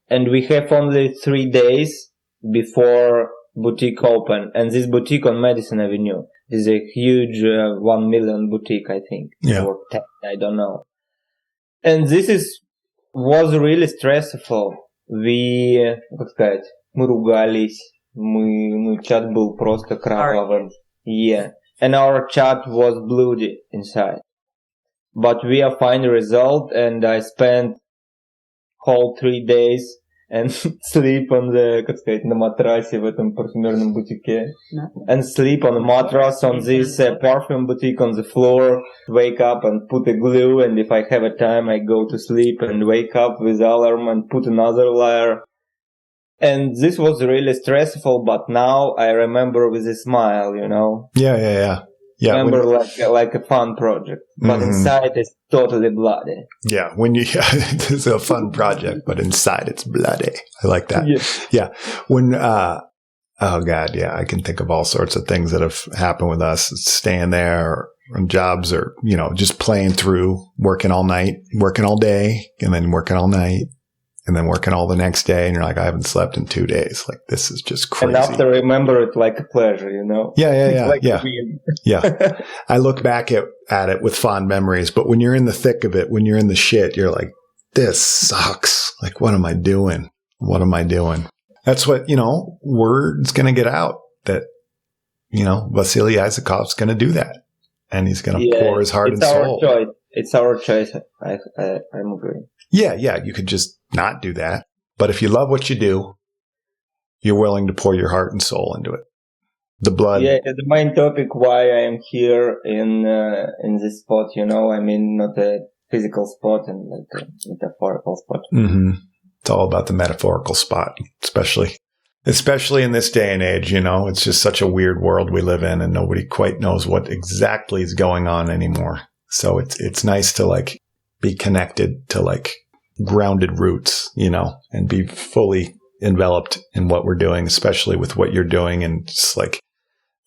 And we have only 3 days before boutique open. And this boutique on Madison Avenue is a huge 1 million boutique, I think. Yeah. Or 10, I don't know. And this was really stressful. Мы ругались. Чат был просто кровавым. Yeah. And our chat was bloody inside. But we are finding result, and I spent whole 3 days and sleep on на матрасе в этом парфюмерном бутике. And sleep on a mattress on this perfume boutique on the floor, wake up and put a glue, and if I have a time, I go to sleep and wake up with alarm and put another layer. And this was really stressful, but now I remember with a smile, Yeah. Remember like a fun project, but inside it's totally bloody. Yeah. It's a fun project, but inside it's bloody. I like that. Yeah. When, oh God. Yeah. I can think of all sorts of things that have happened with us staying there or on jobs or, just playing through, working all night, working all day and then working all night. And then working all the next day, and you're like, I haven't slept in 2 days. Like, this is just crazy. And after remember it like a pleasure, Yeah. I look back at it with fond memories, but when you're in the thick of it, when you're in the shit, you're like, this sucks. Like, what am I doing? That's what, word's going to get out that, Vasili Isakov's going to do that. And he's going to pour his heart and soul. It's our choice. I'm agreeing. Yeah. You could just not do that. But if you love what you do, you're willing to pour your heart and soul into it. The blood. Yeah, the main topic why I am here in this spot, not a physical spot and like a metaphorical spot. Mm-hmm. It's all about the metaphorical spot, especially in this day and age, it's just such a weird world we live in and nobody quite knows what exactly is going on anymore. So it's nice to like be connected to like grounded roots, and be fully enveloped in what we're doing, especially with what you're doing and just like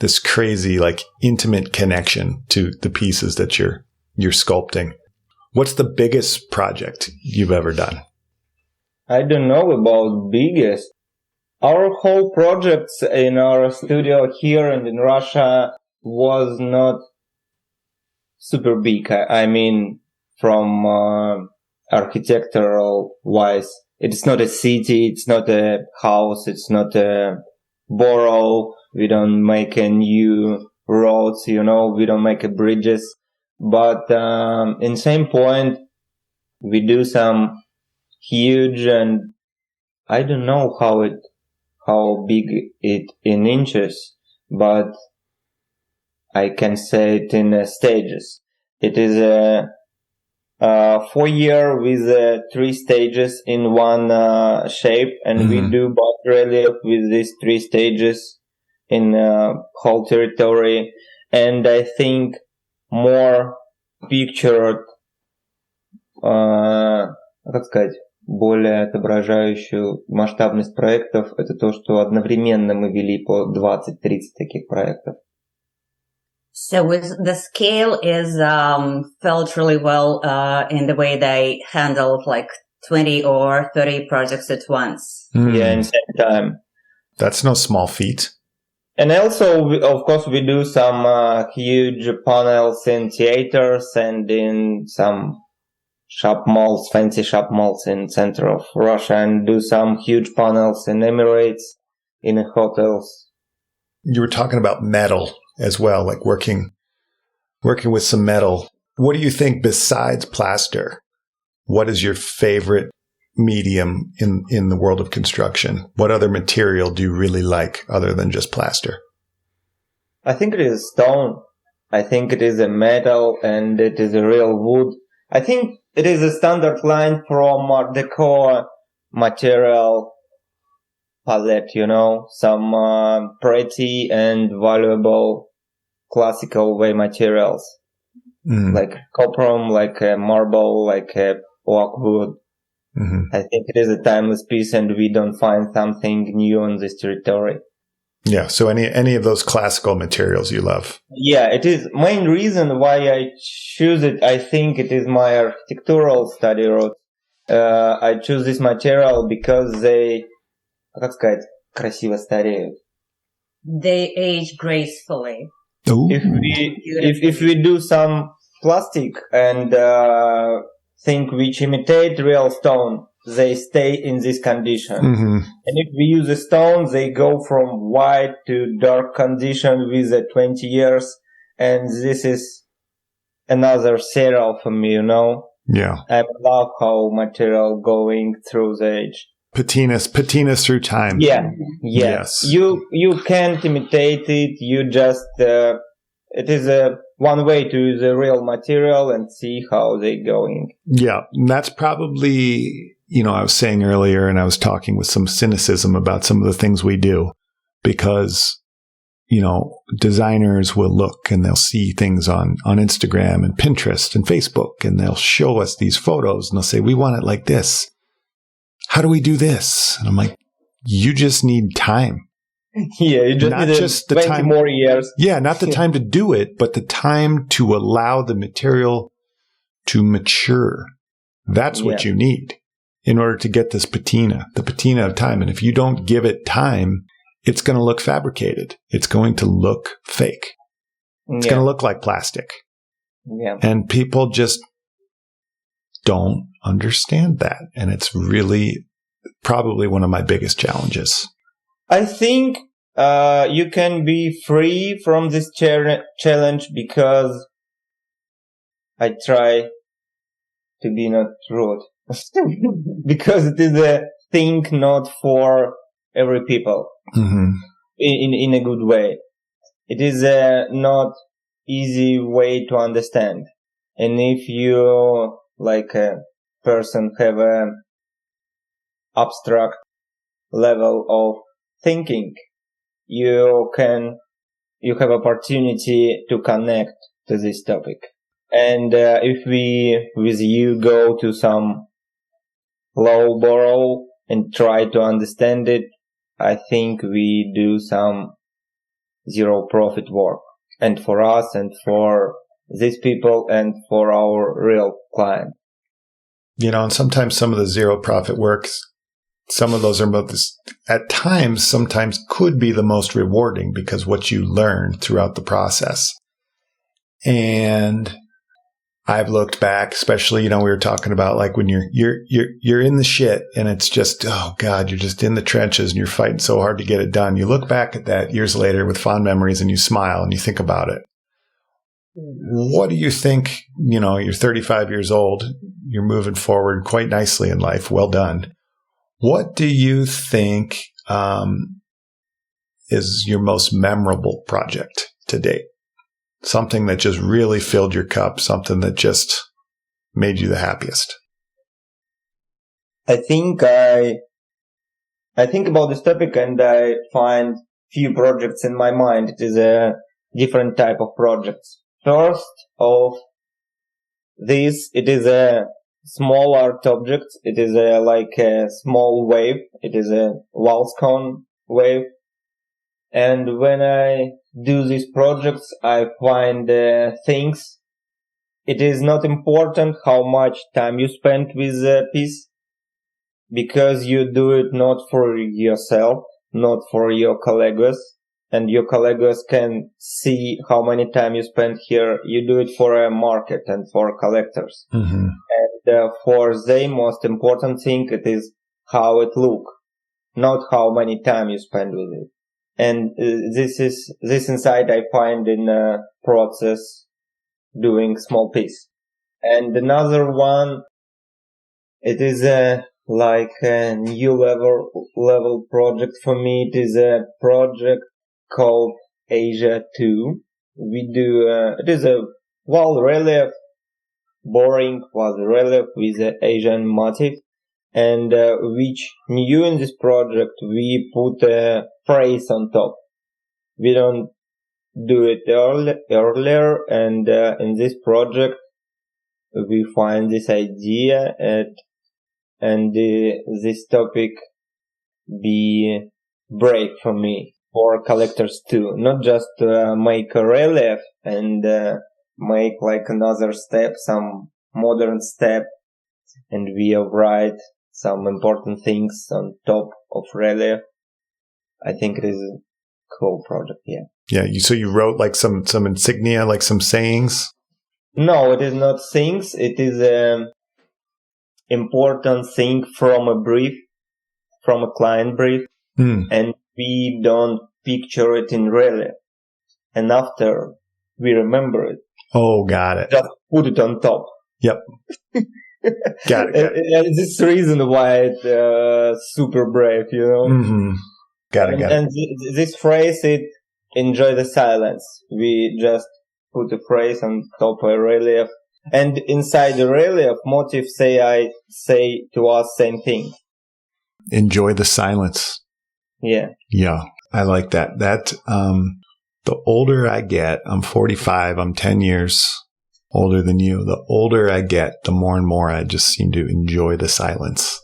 this crazy, like intimate connection to the pieces that you're sculpting. What's the biggest project you've ever done? I don't know about biggest. Our whole projects in our studio here and in Russia was not super big. I mean, from architectural wise, it's not a city, it's not a house, it's not a borough. We don't make a new roads, we don't make a bridges. But in same point, we do some huge, and I don't know how big it in inches, but I can say it in stages. It is a 4-year with 3 stages in one shape, and we do both relief with these 3 stages in whole territory. And I think more pictured, как сказать, более отображающую масштабность проектов, это то, что одновременно мы вели по 20-30 таких проектов. So the scale is felt really well in the way they handled like 20 or 30 projects at once. Yeah, in the same time. That's no small feat. And also, of course, we do some huge panels in theaters and in some fancy shop malls in center of Russia, and do some huge panels in Emirates, in hotels. You were talking about metal as well, like working with some metal. What do you think besides plaster? What is your favorite medium in the world of construction? What other material do you really like other than just plaster? I think it is stone. I think it is a metal, and it is a real wood. I think it is a standard line from Art Deco material palette, some pretty and valuable classical way materials, like copper, like marble, like oak wood. I think it is a timeless piece, and we don't find something new on this territory. Yeah, so any of those classical materials you love? Yeah, it is main reason why I choose it. I think it is my architectural study route. I choose this material because they, как сказать, красиво стареют. They age gracefully. Ooh. If we do some plastic and thing which imitate real stone, they stay in this condition. And if we use a stone, they go from white to dark condition with 20 years. And this is another serial for me, Yeah. I love how material going through the age. Patinas through time. Yeah. Yes. You can't imitate it. You just, it is one way to use a real material and see how they're going. Yeah. And that's probably, I was saying earlier, and I was talking with some cynicism about some of the things we do, because, designers will look and they'll see things on Instagram and Pinterest and Facebook, and they'll show us these photos and they'll say, we want it like this. How do we do this? And I'm like, you just need time. Yeah, you just not need just the 20 time, more years. Yeah, not the time to do it, but the time to allow the material to mature. That's what you need in order to get this patina, the patina of time. And if you don't give it time, it's going to look fabricated. It's going to look fake. It's going to look like plastic. Yeah. And people just don't understand that. And it's really probably one of my biggest challenges. I think you can be free from this challenge because I try to be not rude. Because it is a thing not for every people in a good way. It is a not easy way to understand. And if you, like a person, have a abstract level of thinking, you have opportunity to connect to this topic. And if we with you go to some low borough and try to understand it, I think we do some zero profit work, and for us and for these people and for our real client. And sometimes some of the zero profit works some of those are at times, sometimes could be the most rewarding because what you learn throughout the process. And I've looked back, especially, we were talking about like when you're in the shit and it's just, oh God, you're just in the trenches and you're fighting so hard to get it done. You look back at that years later with fond memories and you smile and you think about it. What do you think? You're 35 years old. You're moving forward quite nicely in life. Well done. What do you think is your most memorable project to date? Something that just really filled your cup, something that just made you the happiest. I think about this topic and I find few projects in my mind. It is a different type of projects. First of this, it is a small art object. It is like a small wave. It is a waltz cone wave. And when I do these projects, I find things. It is not important how much time you spend with a piece, because you do it not for yourself, not for your colleagues, and your colleagues can see how many time you spend here. You do it for a market and for collectors. Mm-hmm. And for the most important thing, it is how it look, not how many time you spend with it. And this insight I find in a process doing small piece. And another one, it is like a new level project for me. It is a project called Asia 2. We do, it is a wall relief, boring wall relief with an Asian motif. And which new in this project, we put a phrase on top. We don't do it earlier, and in this project, we find this idea and this topic be break for me, for collectors too. Not just make a relief and make like another step, some modern step, and we write some important things on top of relief. I think it is a cool project, yeah. Yeah, so you wrote like some insignia, like some sayings? No, it is not things. It is an important thing from a brief, from a client brief, and we don't picture it in relief. And after we remember it. Oh, got it. Just put it on top. Yep. Got it. And this reason why it's super brave, Mm-hmm. Got it. And this phrase, it enjoy the silence. We just put a phrase on top of a relief, and inside the relief, motif say to us same thing. Enjoy the silence. Yeah. Yeah, I like that. That the older I get, I'm 45. I'm 10 years older than you. The older I get, the more and more I just seem to enjoy the silence.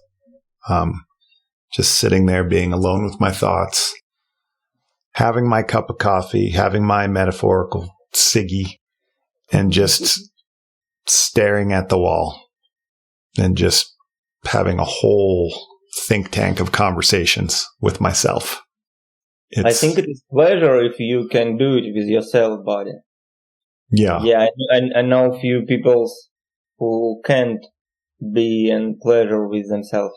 Just sitting there, being alone with my thoughts, having my cup of coffee, having my metaphorical ciggy, and just staring at the wall and just having a whole think tank of conversations with myself. I think it is pleasure if you can do it with yourself, buddy. Yeah. Yeah, I know few people who can't be in pleasure with themselves,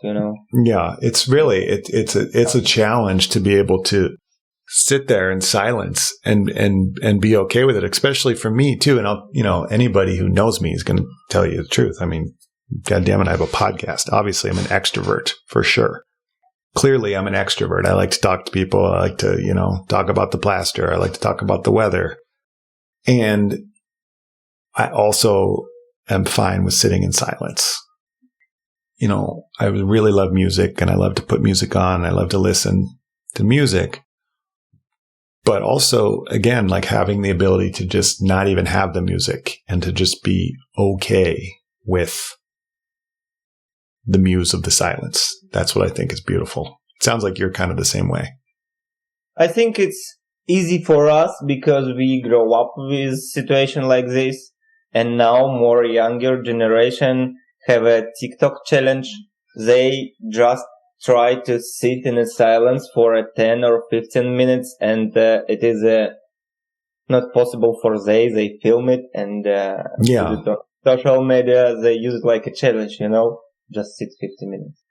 Yeah, it's really it's a challenge to be able to sit there in silence and be okay with it, especially for me too. And anybody who knows me is going to tell you the truth. I mean, God damn it, I have a podcast. Obviously, I'm an extrovert for sure. Clearly, I'm an extrovert. I like to talk to people. I like to, talk about the plaster. I like to talk about the weather. And I also am fine with sitting in silence. I really love music and I love to put music on. I love to listen to music. But also, again, like having the ability to just not even have the music and to just be okay with the muse of the silence. That's what I think is beautiful. It sounds like you're kind of the same way. I think it's easy for us because we grow up with situation like this, and now more younger generation have a TikTok challenge. They just try to sit in a silence for 10 or 15 minutes, and it is not possible for they film it and put it on social media. They use it like a challenge, just sit 50 minutes.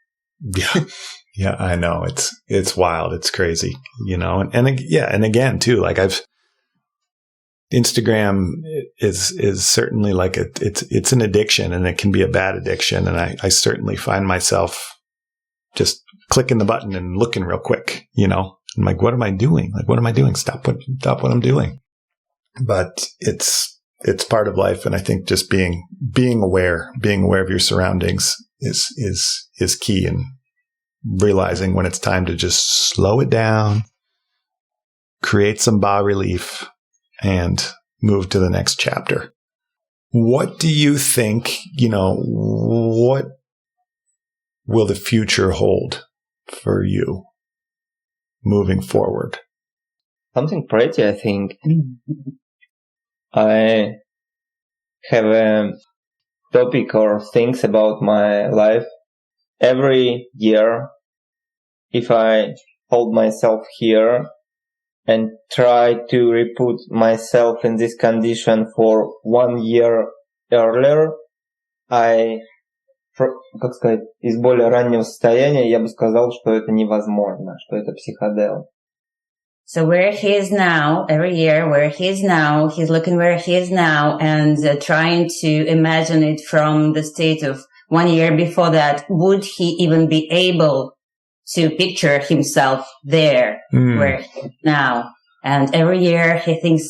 Yeah, I know. It's wild. It's crazy, and again too, like Instagram is certainly like it's an addiction, and it can be a bad addiction. And I certainly find myself just clicking the button and looking real quick, I'm like, what am I doing? Like, what am I doing? Stop what I'm doing. But it's part of life. And I think just being aware of your surroundings is key, and realizing when it's time to just slow it down, create some bas relief, and move to the next chapter. What do you think, what will the future hold for you moving forward? Something pretty, I think. I have a topic or things about my life. Every year, if I hold myself here and try to re-put myself in this condition for 1 year earlier, как сказать, из более раннего состояния, я бы сказал, что это невозможно, что это психодел. So where he is now, every year, where he is now, he's looking where he is now and trying to imagine it from the state of 1 year before that. Would he even be able to picture himself there, where he is now? And every year he thinks...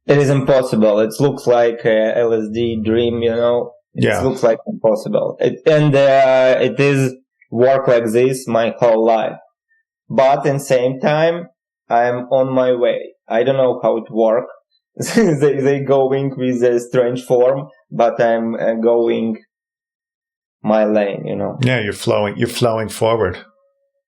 It is impossible. It looks like a LSD dream, It looks like impossible. It is work like this my whole life. But in the same time, I'm on my way. I don't know how it works. they going with a strange form, but I'm going my lane, Yeah, you're flowing forward.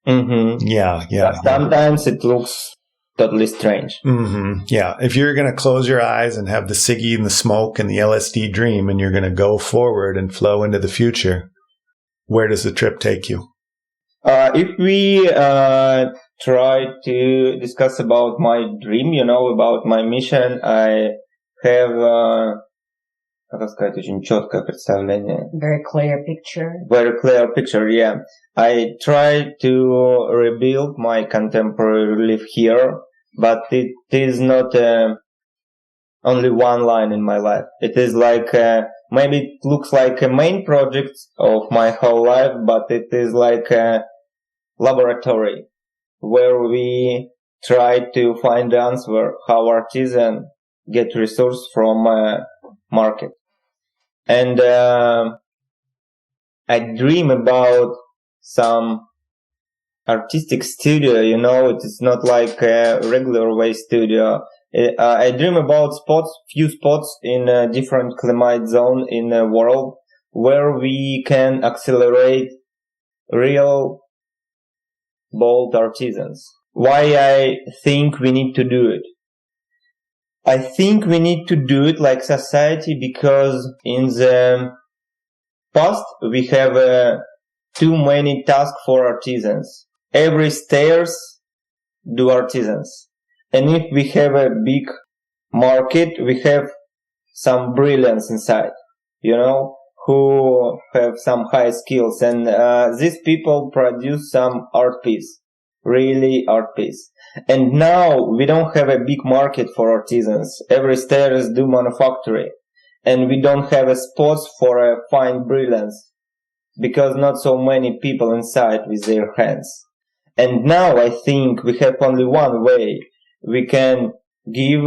Mm-hmm. Yeah. But sometimes it looks totally strange. Mm-hmm. Yeah. If you're going to close your eyes and have the ciggy and the smoke and the LSD dream, and you're going to go forward and flow into the future, where does the trip take you? If we try to discuss about my dream, about my mission, I have, как сказать, очень четкое представление. Very clear picture. Very clear picture, yeah. I try to rebuild my contemporary life here, but it is not only one line in my life. It is like, maybe it looks like a main project of my whole life, but it is like a laboratory where we try to find the answer how artisan get resource from market. And I dream about some artistic studio, it is not like a regular way studio. I dream about few spots in a different climate zone in the world where we can accelerate real bold artisans. Why I think we need to do it? I think we need to do it like society because in the past we have too many tasks for artisans. Every stairs do artisans. And if we have a big market, we have some brilliance inside, who have some high skills. And these people produce some art piece, really art piece. And now we don't have a big market for artisans. Every stairs do manufacturing. And we don't have a spots for a fine brilliance because not so many people inside with their hands. And now I think we have only one way. We can give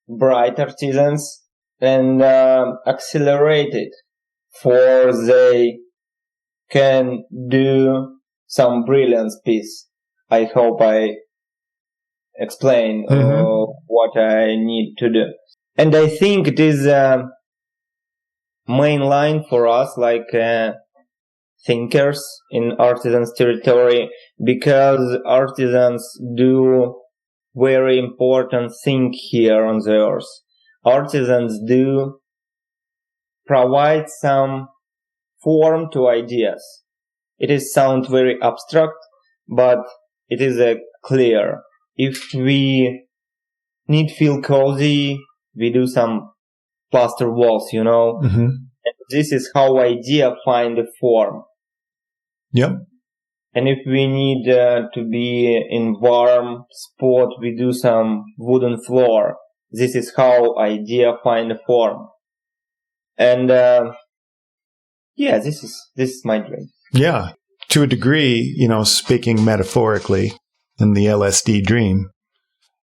bright artisans and accelerate it for they can do some brilliance piece. I hope I explain what I need to do. And I think it is a main line for us like thinkers in artisans territory, because artisans do very important thing here on the earth. Artisans do provide some form to ideas. it is sound very abstract, but it is clear. If we need feel cozy, we do some plaster walls, Mm-hmm. And this is how idea find a form. Yep. And if we need to be in warm spot, we do some wooden floor. This is how idea find a form. And this is my dream. Yeah. To a degree, speaking metaphorically in the LSD dream,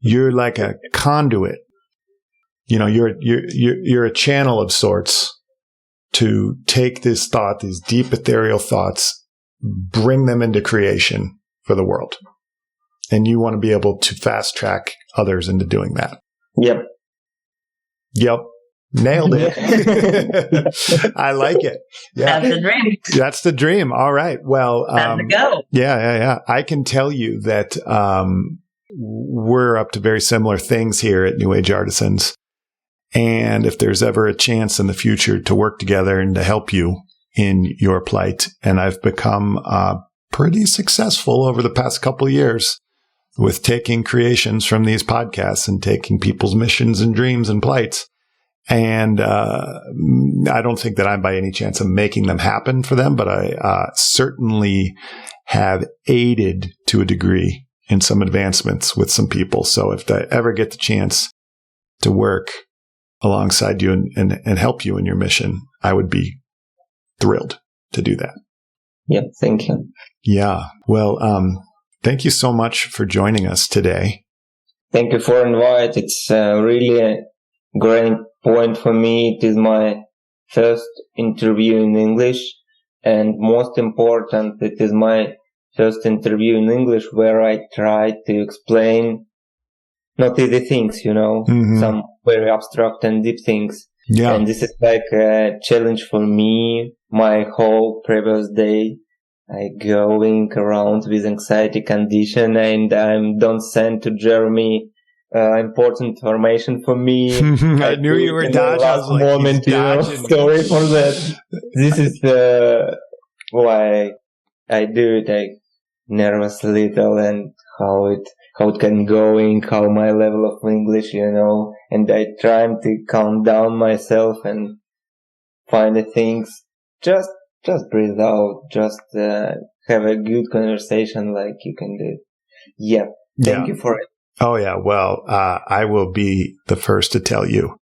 you're like a conduit. You're a channel of sorts to take this thought, these deep ethereal thoughts, bring them into creation for the world. And you want to be able to fast track others into doing that. Yep. Nailed it. I like it. Yeah. That's the dream. That's the dream. All right. Well, That's the go. Yeah. I can tell you that we're up to very similar things here at New Age Artisans. And if there's ever a chance in the future to work together and to help you in your plight, and I've become pretty successful over the past couple of years with taking creations from these podcasts and taking people's missions and dreams and plights. And I don't think that I'm by any chance of making them happen for them, but I certainly have aided to a degree in some advancements with some people. So if I ever get the chance to work alongside you and help you in your mission, I would be thrilled to do that. Yep, thank you. Yeah. Well, thank you so much for joining us today. Thank you for invite. It's really a great point for me. It is my first interview in English, and most important, it is my first interview in English where I try to explain not easy things, Mm-hmm. some very abstract and deep things. Yeah. And this is like a challenge for me. My whole previous day, I going around with anxiety condition, and I don't send to Jeremy important information for me. I knew you were dodging. Last moment, Sorry for that. This is why I do it. I nervous a little, and how it can going, how my level of English, and I try to calm down myself and find the things. Just breathe out. Just have a good conversation like you can do. Yeah. Thank you for it. Oh, yeah. Well, I will be the first to tell you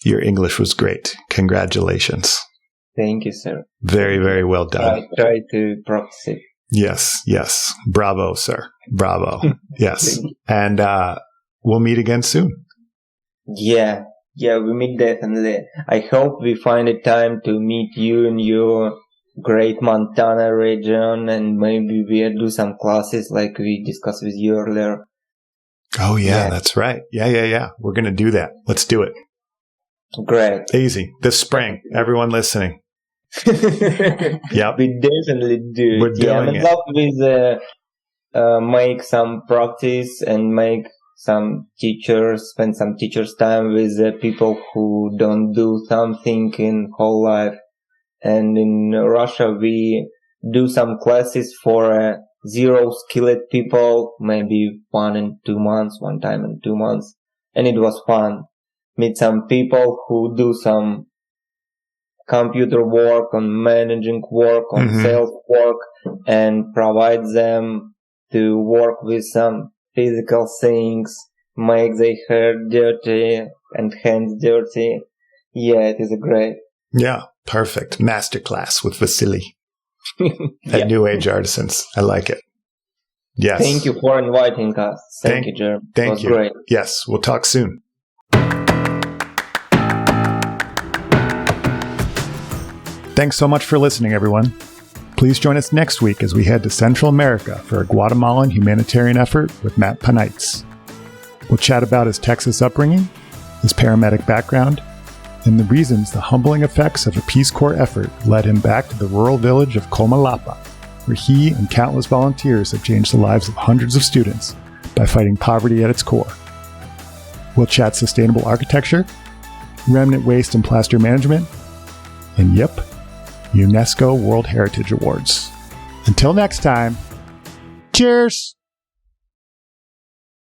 your English was great. Congratulations. Thank you, sir. Very, very well done. I try to practice it. Yes. Bravo, sir. Bravo. Yes. And we'll meet again soon. Yeah, we meet definitely. I hope we find a time to meet you in your great Montana region, and maybe we'll do some classes like we discussed with you earlier. Oh, yeah, that's right. Yeah. We're going to do that. Let's do it. Great. Easy. This spring. Everyone listening. Yep. We definitely do. We're doing it. I'm in love with make some practice and make some teachers, spend some teachers time with people who don't do something in whole life. And in Russia, we do some classes for zero skilled people, maybe one time in 2 months. And it was fun. Meet some people who do some computer work, on managing work, on sales work, and provide them to work with some physical things, make their hair dirty and hands dirty. Yeah, it is great. Yeah, perfect. Masterclass with Vasili at New Age Artisans. I like it. Yes. Thank you for inviting us. Thank you, Jeremy. Thank you. Great. Yes, we'll talk soon. Thanks so much for listening, everyone. Please join us next week as we head to Central America for a Guatemalan humanitarian effort with Matt Panites. We'll chat about his Texas upbringing, his paramedic background, and the reasons the humbling effects of a Peace Corps effort led him back to the rural village of Comalapa, where he and countless volunteers have changed the lives of hundreds of students by fighting poverty at its core. We'll chat sustainable architecture, remnant waste and plaster management, and UNESCO World Heritage Awards. Until next time, cheers!